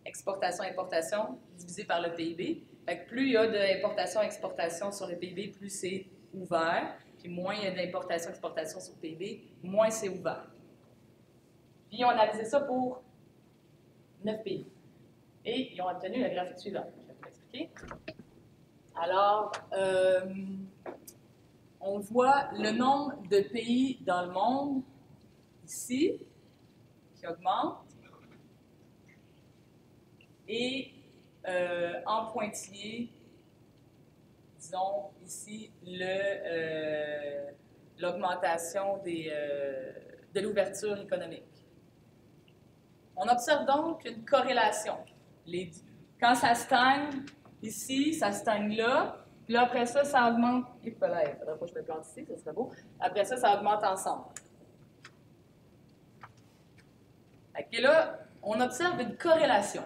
exportation-importation divisé par le PIB. Fait que plus il y a d'importation-exportation sur le PIB, plus c'est ouvert. Puis moins il y a d'importation-exportation sur le PIB, moins c'est ouvert. Puis ils ont analysé ça pour 9 pays. Et ils ont obtenu le graphique suivant. Je vais vous l'expliquer. Alors, on voit le nombre de pays dans le monde, ici, qui augmente. Et en pointillé, disons ici, l'augmentation de l'ouverture économique. On observe donc une corrélation. Quand ça stagne ici, ça stagne là, puis là, après ça, ça augmente. Il faudrait pas que je me plante ici, ça serait beau. Après ça, ça augmente ensemble. Et là, on observe une corrélation.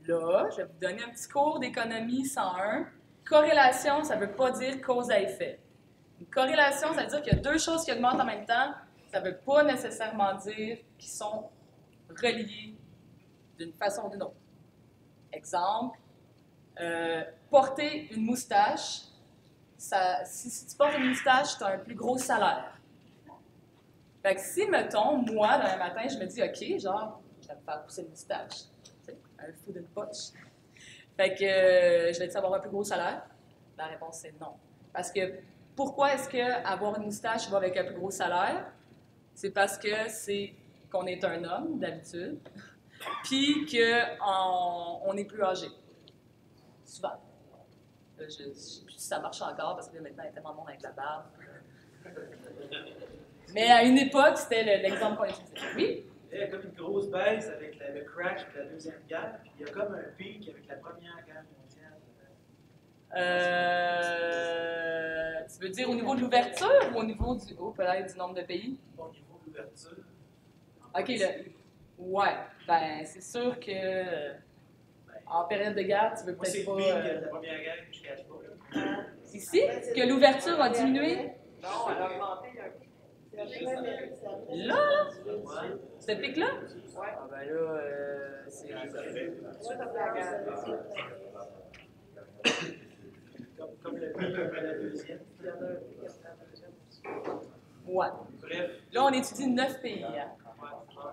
Là, je vais vous donner un petit cours d'économie 101. Corrélation, ça ne veut pas dire cause à effet. Une corrélation, ça veut dire qu'il y a deux choses qui augmentent en même temps. Ça ne veut pas nécessairement dire qu'ils sont reliés d'une façon ou d'une autre. Exemple, porter une moustache. Si tu portes une moustache, tu as un plus gros salaire. Fait que si, mettons, moi, demain matin, je me dis, OK, genre, je vais me faire pousser une moustache. Un fou d'une poche. Fait que je vais-tu avoir un plus gros salaire? La réponse, c'est non. Parce que pourquoi est-ce qu'avoir une moustache va avec un plus gros salaire? C'est parce que qu'on est un homme, d'habitude, puis qu'on est plus âgé. Souvent. Je ne sais plus si ça marche encore, parce que maintenant, il y a tellement de monde avec la barbe. Mais à une époque, c'était l'exemple qu'on utilisait. Oui? Il y a comme une grosse baisse avec le crash de la Deuxième Guerre, puis il y a comme un pic avec la Première Guerre mondiale. Tu veux dire au niveau de l'ouverture ou au niveau du nombre de pays? Au niveau de l'ouverture. OK, là. Ouais. Ben, c'est sûr que en période de guerre, tu veux peut-être pas. pas. C'est le pic de la Première Guerre que je ne cache pas. Là. Ici? Que l'ouverture a diminué? Non, elle a augmenté un peu. Là, ce pic-là? Ah ben là, c'est... Comme le pays la deuxième. Il y en a un pic à la deuxième. Ouais. Bref. Là, on étudie 9 pays. Hein.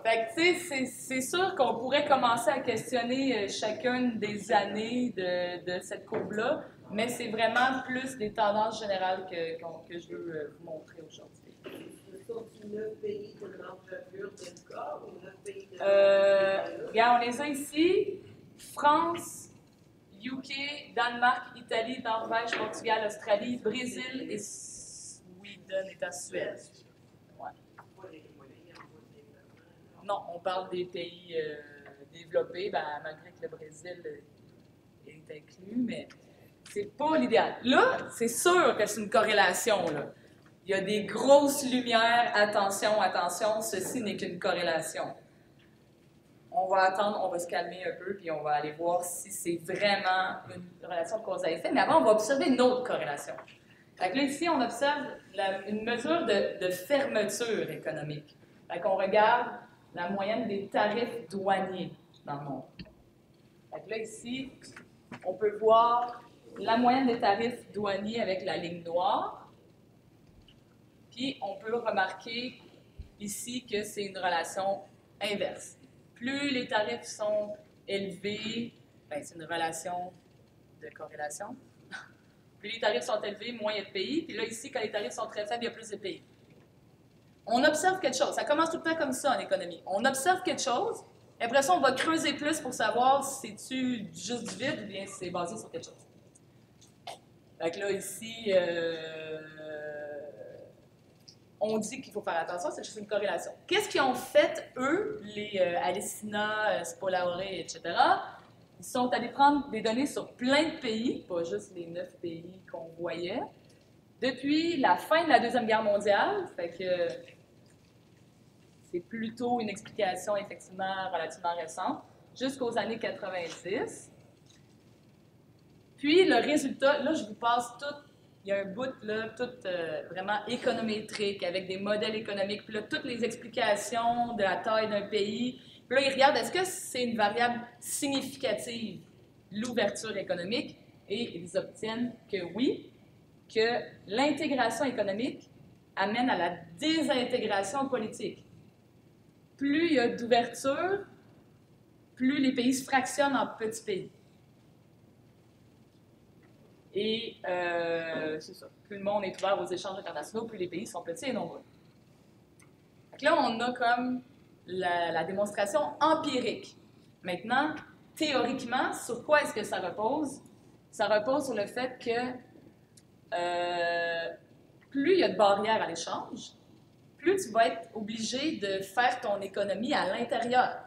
Fait que, tu sais, c'est sûr qu'on pourrait commencer à questionner chacune des années de cette courbe-là, mais c'est vraiment plus des tendances générales que je veux vous montrer aujourd'hui. Ce sont 9 pays de l'envergure d'un corps ou 9 pays de Regarde, on les a ici. France, UK, Danemark, Italie, Norvège, Portugal, Australie, Brésil et Sweden est à Suède. Ouais. Non, on parle des pays développés, ben, malgré que le Brésil est inclus, mais c'est pas l'idéal. Là, c'est sûr que c'est une corrélation, là. Il y a des grosses lumières, attention, attention, ceci n'est qu'une corrélation. On va attendre, on va se calmer un peu, puis on va aller voir si c'est vraiment une relation de cause à effet. Mais avant, on va observer une autre corrélation. Fait que là, ici, on observe une mesure de fermeture économique. Fait qu'on regarde la moyenne des tarifs douaniers dans le monde. Fait que là, ici, on peut voir la moyenne des tarifs douaniers avec la ligne noire. Puis, on peut remarquer ici que c'est une relation inverse. Plus les tarifs sont élevés, ben, c'est une relation de corrélation. Plus les tarifs sont élevés, moins il y a de pays. Puis là, ici, quand les tarifs sont très faibles, il y a plus de pays. On observe quelque chose. Ça commence tout le temps comme ça en économie. On observe quelque chose, et après ça, on va creuser plus pour savoir si c'est-tu juste du vide ou bien si c'est basé sur quelque chose. Fait que là, ici, on dit qu'il faut faire attention, c'est juste une corrélation. Qu'est-ce qu'ils ont fait, eux, les Alessina, Spolaore, etc.? Ils sont allés prendre des données sur plein de pays, pas juste les 9 pays qu'on voyait, depuis la fin de la Deuxième Guerre mondiale. Fait que c'est plutôt une explication effectivement relativement récente, jusqu'aux années 90. Puis le résultat, là je vous passe tout, il y a un bout là, tout vraiment économétrique, avec des modèles économiques, puis là toutes les explications de la taille d'un pays. Puis là ils regardent, est-ce que c'est une variable significative, l'ouverture économique, et ils obtiennent que oui, que l'intégration économique amène à la désintégration politique. Plus il y a d'ouverture, plus les pays se fractionnent en petits pays. Et c'est ça, plus le monde est ouvert aux échanges internationaux, plus les pays sont petits et nombreux. Donc là, on a comme la démonstration empirique. Maintenant, théoriquement, sur quoi est-ce que ça repose? Ça repose sur le fait que plus il y a de barrières à l'échange, plus tu vas être obligé de faire ton économie à l'intérieur.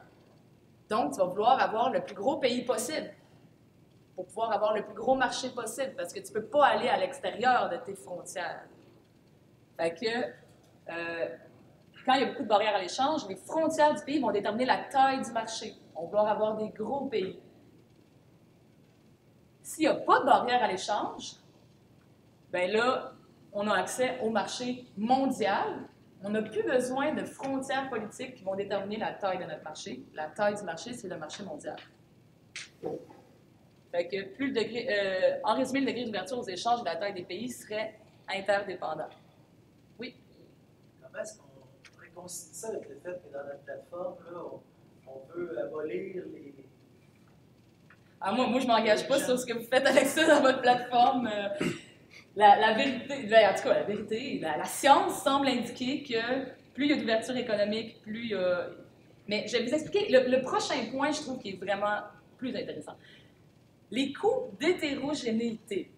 Donc, tu vas vouloir avoir le plus gros pays possible pour pouvoir avoir le plus gros marché possible, parce que tu ne peux pas aller à l'extérieur de tes frontières. Fait que, quand il y a beaucoup de barrières à l'échange, les frontières du pays vont déterminer la taille du marché. On va vouloir avoir des gros pays. S'il n'y a pas de barrières à l'échange, bien là, on a accès au marché mondial. On n'a plus besoin de frontières politiques qui vont déterminer la taille de notre marché. La taille du marché, c'est le marché mondial. Fait que plus le degré, en résumé, le degré d'ouverture aux échanges et la taille des pays serait interdépendant. Oui? Comment est-ce qu'on réconcilie ça avec le fait que dans notre plateforme, là, on veut abolir les... Ah, moi je ne m'engage pas sur ce que vous faites avec ça dans votre plateforme. La vérité, en tout cas, la vérité, la science semble indiquer que plus il y a d'ouverture économique, plus il y a... Mais je vais vous expliquer, le prochain point, je trouve, qui est vraiment plus intéressant. Les coûts d'hétérogénéité.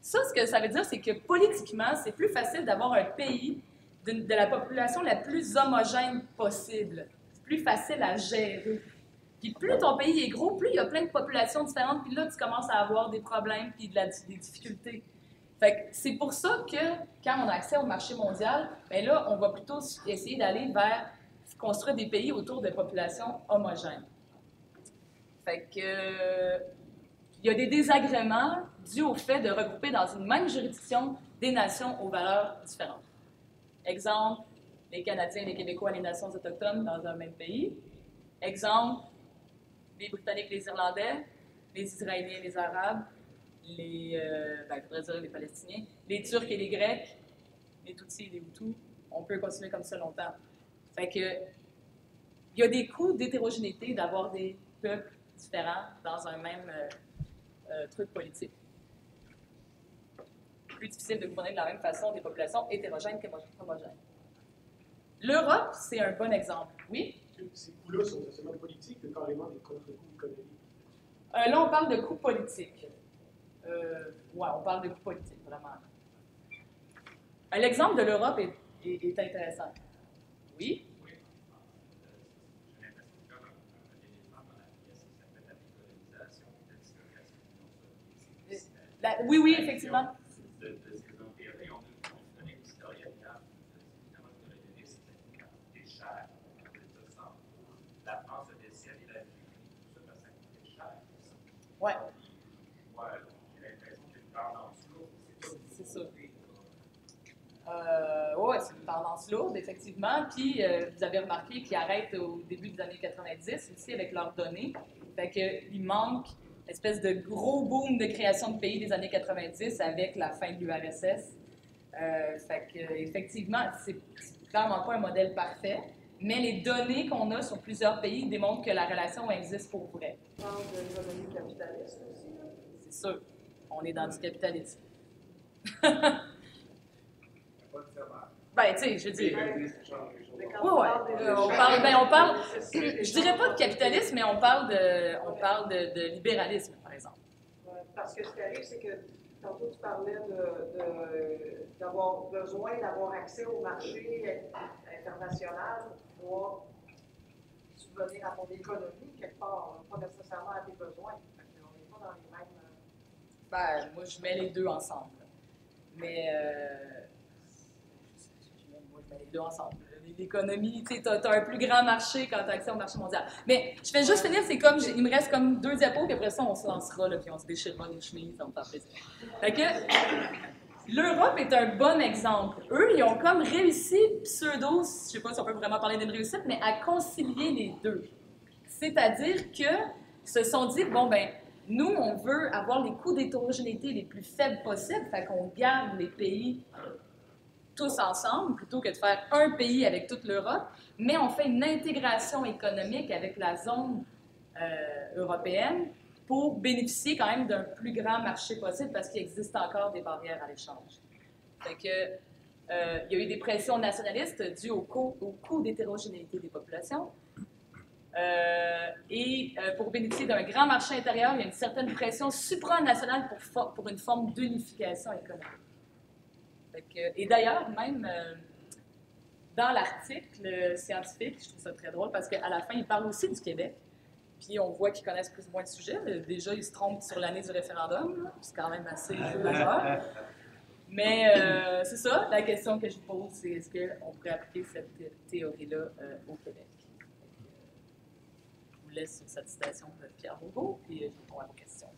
Ça, ce que ça veut dire, c'est que politiquement, c'est plus facile d'avoir un pays de la population la plus homogène possible. C'est plus facile à gérer. Puis plus ton pays est gros, plus il y a plein de populations différentes, puis là, tu commences à avoir des problèmes puis des difficultés. Fait que c'est pour ça que, quand on a accès au marché mondial, bien là, on va plutôt essayer d'aller vers construire des pays autour de populations homogènes. Fait que... il y a des désagréments dus au fait de regrouper dans une même juridiction des nations aux valeurs différentes. Exemple, les Canadiens, les Québécois, les nations autochtones dans un même pays. Exemple, les Britanniques, les Irlandais, les Israéliens, les Arabes, je voudrais dire les Palestiniens, les Turcs et les Grecs, les Tutsis et les Hutus. On peut continuer comme ça longtemps. Fait que, il y a des coûts d'hétérogénéité d'avoir des peuples différents dans un même truc politique. Plus difficile de gouverner de la même façon des populations hétérogènes qu'homogènes. L'Europe, c'est un bon exemple. Oui? Ces coûts-là sont essentiellement politiques ou carrément des contre-coups économiques? Là, on parle de coûts politiques. On parle de coûts politiques, vraiment. L'exemple de l'Europe est intéressant. Oui? Oui, effectivement. Ouais. C'est ça. Oui, c'est une tendance lourde, effectivement. Puis, vous avez remarqué qu'ils arrêtent au début des années 90 aussi avec leurs données. Fait qu'il manque une espèce de gros boom de création de pays des années 90 avec la fin de l'URSS. Fait qu'effectivement, c'est clairement pas un modèle parfait, mais les données qu'on a sur plusieurs pays démontrent que la relation existe pour vrai. On parle de l'économie capitaliste aussi. C'est sûr. On est dans du capitalisme. Ben, tu sais, je veux dire. On parle. Je dirais pas de capitalisme, mais on parle de libéralisme, par exemple. Parce que ce qui arrive, c'est que tantôt tu parlais d'avoir besoin d'avoir accès au marché international pour pouvoir subvenir à ton économie quelque part, pas nécessairement à tes besoins. On n'est pas dans les mêmes. Ben, moi, je mets les deux ensemble. Mais. Moi, je mets les deux ensemble. L'économie, tu sais, t'as un plus grand marché quand t'as accès au marché mondial. Mais je vais juste finir, c'est comme, il me reste comme 2 diapos, puis après ça, on se lancera, là, puis on se déchirera les chemises, ça me fait plaisir. Fait que, l'Europe est un bon exemple. Eux, ils ont comme réussi, pseudo, je sais pas si on peut vraiment parler d'une réussite, mais à concilier les deux. C'est-à-dire que se sont dit, bon, ben, nous, on veut avoir les coûts d'hétérogénéité les plus faibles possibles, fait qu'on garde les pays tous ensemble, plutôt que de faire un pays avec toute l'Europe, mais on fait une intégration économique avec la zone européenne pour bénéficier quand même d'un plus grand marché possible parce qu'il existe encore des barrières à l'échange. Fait que, il y a eu des pressions nationalistes dues au coût d'hétérogénéité des populations. Pour bénéficier d'un grand marché intérieur, il y a une certaine pression supranationale pour une forme d'unification économique. Et d'ailleurs, même dans l'article scientifique, je trouve ça très drôle parce qu'à la fin, il parle aussi du Québec. Puis on voit qu'ils connaissent plus ou moins le sujet. Déjà, ils se trompent sur l'année du référendum. C'est quand même assez majeur. Mais c'est ça, la question que je vous pose, c'est est-ce qu'on pourrait appliquer cette théorie-là au Québec? Je vous laisse sur cette citation de Pierre Bourgault, puis je réponds à vos questions.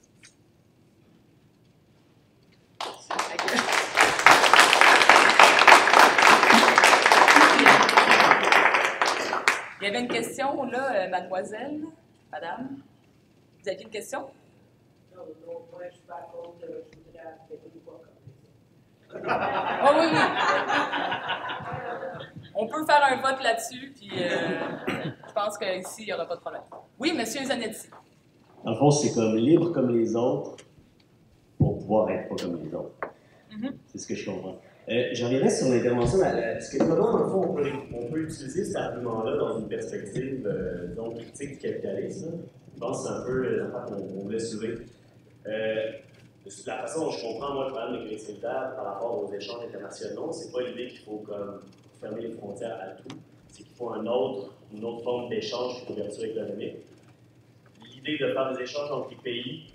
Il y avait une question, là, mademoiselle, madame. Vous aviez une question? Non, moi, je suis pas contre, je voudrais appeler quoi comme ça. Oh, oui. On peut faire un vote là-dessus, puis je pense qu'ici, il n'y aura pas de problème. Oui, monsieur Zanetti. Dans le fond, c'est comme libre comme les autres pour pouvoir être pas comme les autres. C'est ce que je comprends. J'en reviendrai sur l'intervention. Est-ce que comment, dans le fond, on peut utiliser cet argument-là dans une perspective donc critique du capitalisme? Je pense que c'est un peu l'affaire qu'on voulait soulever. La façon dont je comprends, moi, le problème de l'économie solidaire par rapport aux échanges internationaux, c'est pas l'idée qu'il faut comme fermer les frontières à tout, c'est qu'il faut une autre forme d'échange d'ouverture économique. L'idée de faire des échanges entre les pays,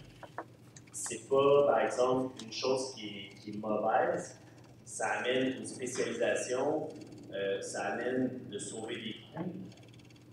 c'est pas, par exemple, une chose qui est mauvaise. Ça amène une spécialisation, ça amène de sauver des coûts.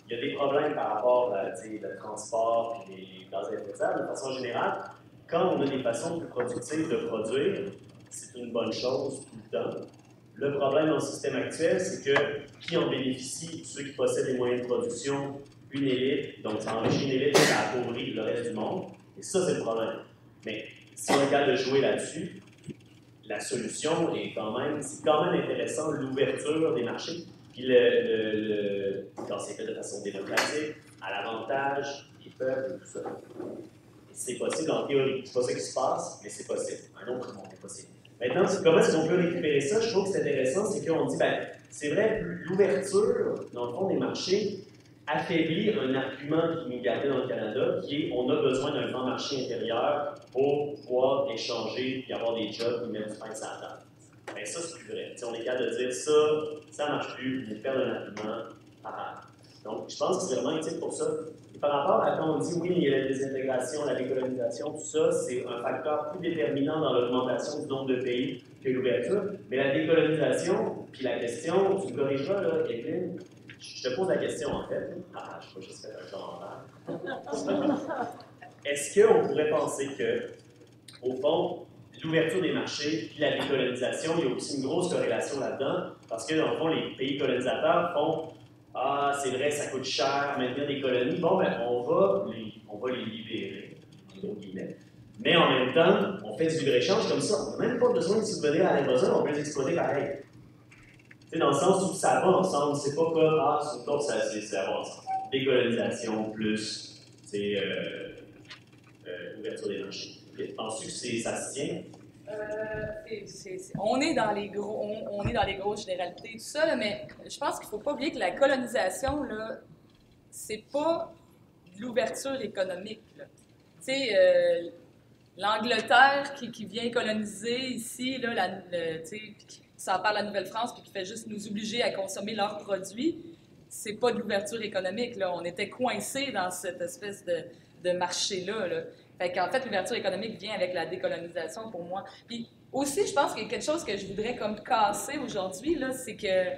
Il y a des problèmes par rapport à le transport et les gaz à effet de serre. De façon générale, quand on a des façons plus productives de produire, c'est une bonne chose tout le temps. Le problème dans le système actuel, c'est que qui en bénéficie? Ceux qui possèdent les moyens de production, une élite, donc ça enrichit une élite et ça appauvrit le reste du monde. Et ça, c'est le problème. Mais si on est capable de jouer là-dessus, la solution est c'est quand même intéressant, l'ouverture des marchés, puis quand c'est fait de façon démocratique, à l'avantage des peuples et tout ça. C'est possible en théorie. C'est pas ça qui se passe, mais c'est possible. Un autre monde est possible. Maintenant, comment est-ce qu'on peut récupérer ça? Je trouve que c'est intéressant, c'est qu'on dit, ben, c'est vrai, l'ouverture, dans le fond, des marchés affaiblit un argument qui nous gardait dans le Canada, qui est on a besoin d'un grand marché intérieur pour pouvoir échanger et avoir des jobs qui mettent du pain sur la table. Bien, ça, c'est plus vrai. T'sais, on est capable de dire ça ne marche plus, on perd un argument. Donc, je pense que c'est vraiment utile pour ça. Et par rapport à quand on dit oui, il y a la désintégration, la décolonisation, tout ça, c'est un facteur plus déterminant dans l'augmentation du nombre de pays que l'ouverture. Mais la décolonisation, puis la question, tu me corrigeras, là, Evelyne, je te pose la question en fait. Je sais pas juste faire un commentaire. Est-ce qu'on pourrait penser que, au fond, l'ouverture des marchés puis la décolonisation, il y a aussi une grosse corrélation là-dedans, parce que dans le fond, les pays colonisateurs font c'est vrai, ça coûte cher maintenir des colonies. Bon, ben, on va les libérer, en gros guillemets. Mais en même temps, on fait du libre-échange comme ça. On n'a même pas besoin de subvenir à l'imposeur, on peut les exploiter pareil. Tu sais, dans le sens où ça va ensemble, c'est pas comme sur le corps, ça va ensemble. Décolonisation plus, ouverture des marchés. Penses-tu que ça se tient? On est dans les grosses généralités, tout ça, là, mais je pense qu'il ne faut pas oublier que la colonisation, là, c'est pas de l'ouverture économique. Tu sais, l'Angleterre qui vient coloniser ici, là, ça parle la Nouvelle-France, puis qui fait juste nous obliger à consommer leurs produits, c'est pas de l'ouverture économique. Là. On était coincés dans cette espèce de marché-là. Là. Fait qu'en fait, l'ouverture économique vient avec la décolonisation pour moi. Puis aussi, je pense qu'il y a quelque chose que je voudrais comme casser aujourd'hui, là, c'est que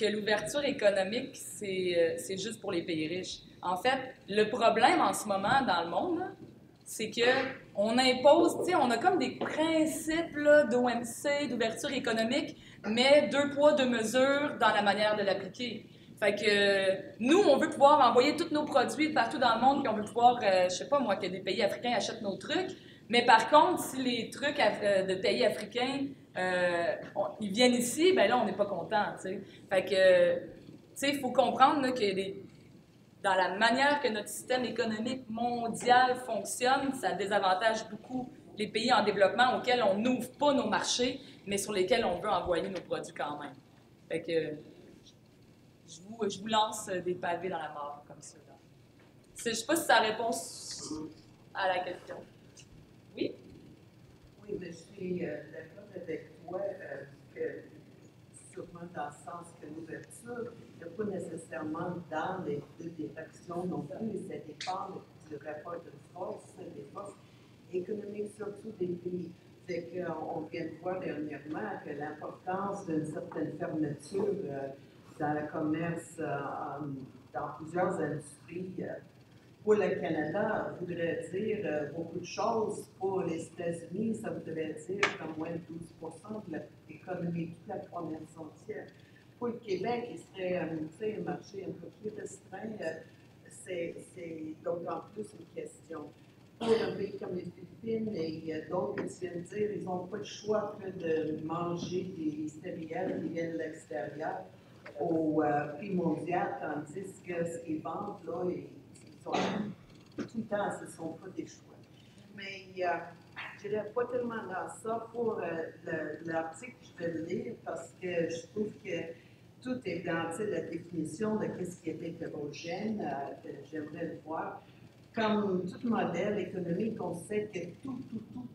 l'ouverture économique, c'est juste pour les pays riches. En fait, le problème en ce moment dans le monde, là, c'est qu'on impose, tu sais, on a comme des principes d'OMC, d'ouverture économique, mais 2 poids, 2 mesures dans la manière de l'appliquer. Fait que nous, on veut pouvoir envoyer tous nos produits partout dans le monde, puis on veut pouvoir, je sais pas moi, que des pays africains achètent nos trucs. Mais par contre, si les trucs de pays africains, ils viennent ici, ben là, on n'est pas content, tu sais. Fait que, tu sais, il faut comprendre là, que dans la manière que notre système économique mondial fonctionne, ça désavantage beaucoup les pays en développement auxquels on n'ouvre pas nos marchés, mais sur lesquels on veut envoyer nos produits quand même. Fait que je vous lance des pavés dans la mort, comme ça. Je ne sais pas si ça répond à la question. Oui? Oui, mais je suis d'accord avec toi que sûrement dans le sens que l'ouverture, il n'y a pas nécessairement dans les deux directions non plus, ça dépend du rapport de force, des forces économiques, surtout des pays. C'est qu'on vient de voir dernièrement que l'importance d'une certaine fermeture dans le commerce, dans plusieurs industries, pour le Canada, voudrait dire beaucoup de choses. Pour les États-Unis, ça voudrait dire comme moins de 12% de l'économie, toute la province entière. Pour le Québec, il serait un marché un peu plus restreint. C'est d'autant plus une question. Pour un pays comme les Philippines et d'autres qui viennent dire qu'ils n'ont pas le choix que de manger des céréales qui viennent de l'extérieur au prix mondial, tandis que ce qu'ils vendent, là, ils sont tout le temps, ce ne sont pas des choix. Mais je dirais pas tellement dans ça pour l'article que je vais le lire, parce que je trouve que tout est dans la définition de ce qui est hétérogène, que j'aimerais le voir. Comme tout modèle économique, on sait que tout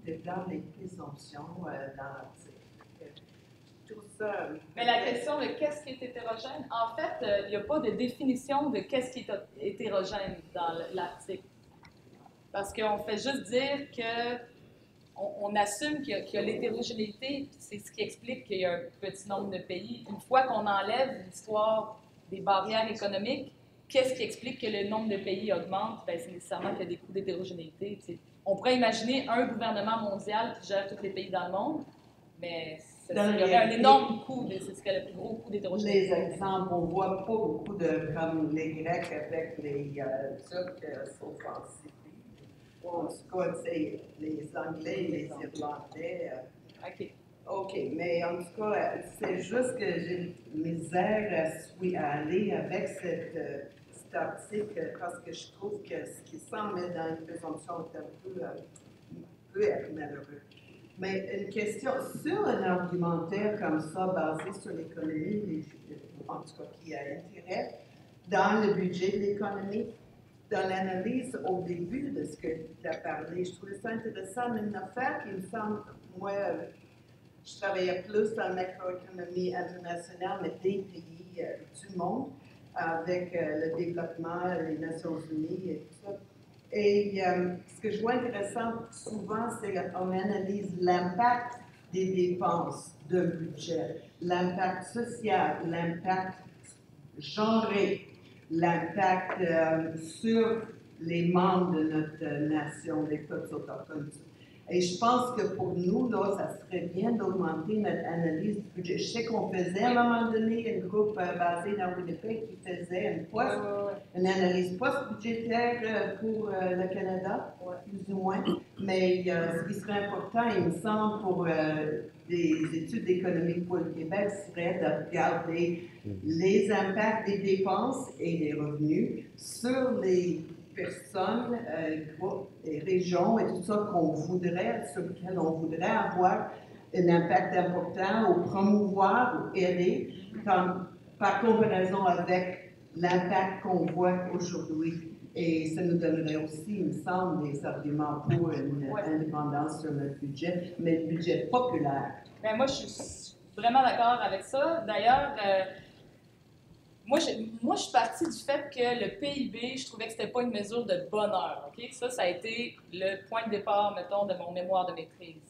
est dans les présomptions dans l'article. Mais la question de qu'est-ce qui est hétérogène, en fait, il n'y a pas de définition de qu'est-ce qui est hétérogène dans l'article. Parce qu'on fait juste dire qu'on assume qu'il y a l'hétérogénéité, c'est ce qui explique qu'il y a un petit nombre de pays. Une fois qu'on enlève l'histoire des barrières économiques, qu'est-ce qui explique que le nombre de pays augmente? Bien, c'est nécessairement qu'il y a des coûts d'hétérogénéité. On pourrait imaginer un gouvernement mondial qui gère tous les pays dans le monde, Mais il y Dans aurait un énorme coût, ce serait le plus gros coût d'hétérogénéité. Les exemples, on voit pas beaucoup de, comme les Grecs avec les Turcs sont offensifs. En tout cas, c'est les Anglais, les Irlandais. OK. OK, mais en tout cas, c'est juste que j'ai misère à aller avec cette article parce que je trouve que ce qui semble être dans une présomption est peut être malheureux. Mais une question sur un argumentaire comme ça, basé sur l'économie, en tout cas qui a intérêt, dans le budget de l'économie, dans l'analyse au début de ce que tu as parlé, je trouvais ça intéressant, mais une affaire qui me semble, moi, je travaillais plus dans la macroéconomie internationale, mais des pays du monde, avec le développement, les Nations Unies et tout ça. Et ce que je vois intéressant souvent, c'est qu'on analyse l'impact des dépenses d'un budget, l'impact social, l'impact genré, l'impact sur les membres de notre nation, les peuples autochtones. Et je pense que pour nous, là, ça serait bien d'augmenter notre analyse du budget. Je sais qu'on faisait à un moment donné un groupe basé dans Winnipeg qui faisait une analyse post-budgétaire pour le Canada, plus ou moins. Mais ce qui serait important, il me semble, pour des études économiques pour le Québec, serait de regarder les impacts des dépenses et des revenus sur les personnes, groupes, et régions et tout ça qu'on voudrait, sur lesquels on voudrait avoir un impact important ou promouvoir ou aider, comme, par comparaison avec l'impact qu'on voit aujourd'hui. Et ça nous donnerait aussi, il me semble, des arguments pour une indépendance sur notre budget, mais le budget populaire. Ben, moi, je suis vraiment d'accord avec ça. D'ailleurs, moi, je suis partie du fait que le PIB, je trouvais que c'était pas une mesure de bonheur. Okay? Ça a été le point de départ, mettons, de mon mémoire de maîtrise.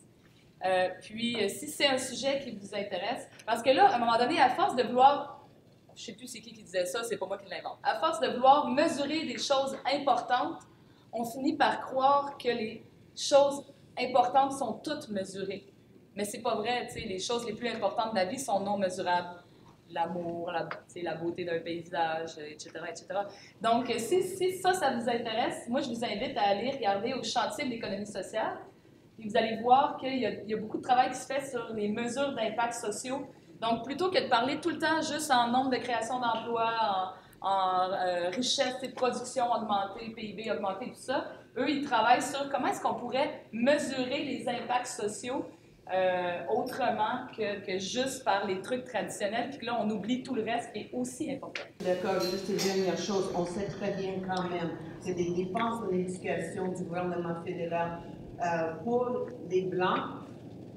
Puis, si c'est un sujet qui vous intéresse, parce que là, à un moment donné, à force de vouloir, je sais plus c'est qui disait ça, c'est pas moi qui l'invente, à force de vouloir mesurer des choses importantes, on finit par croire que les choses importantes sont toutes mesurées. Mais c'est pas vrai, tu sais, les choses les plus importantes de la vie sont non mesurables. L'amour, la beauté d'un paysage, etc., etc. Donc, si ça vous intéresse, moi, je vous invite à aller regarder au chantier de l'économie sociale. Et vous allez voir qu'il y a beaucoup de travail qui se fait sur les mesures d'impact sociaux. Donc, plutôt que de parler tout le temps juste en nombre de création d'emplois, en richesse et production augmentée, PIB augmenté, tout ça, eux, ils travaillent sur comment est-ce qu'on pourrait mesurer les impacts sociaux autrement que juste par les trucs traditionnels, puis que là, on oublie tout le reste qui est aussi important. D'accord, juste une dernière chose, on sait très bien quand même que des dépenses de l'éducation du gouvernement fédéral pour les Blancs,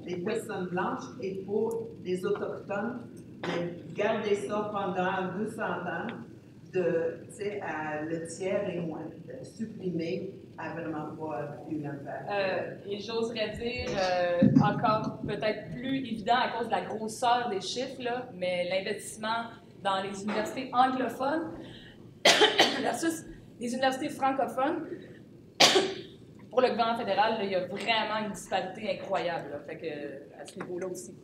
les personnes blanches et pour les Autochtones, de garder ça pendant 200 ans, à le tiers et moins, de supprimer a vraiment pas eu l'impact. Et j'oserais dire, encore peut-être plus évident à cause de la grosseur des chiffres, là, mais l'investissement dans les universités anglophones versus les universités francophones, pour le gouvernement fédéral, là, il y a vraiment une disparité incroyable. Là, fait que, à ce niveau-là aussi.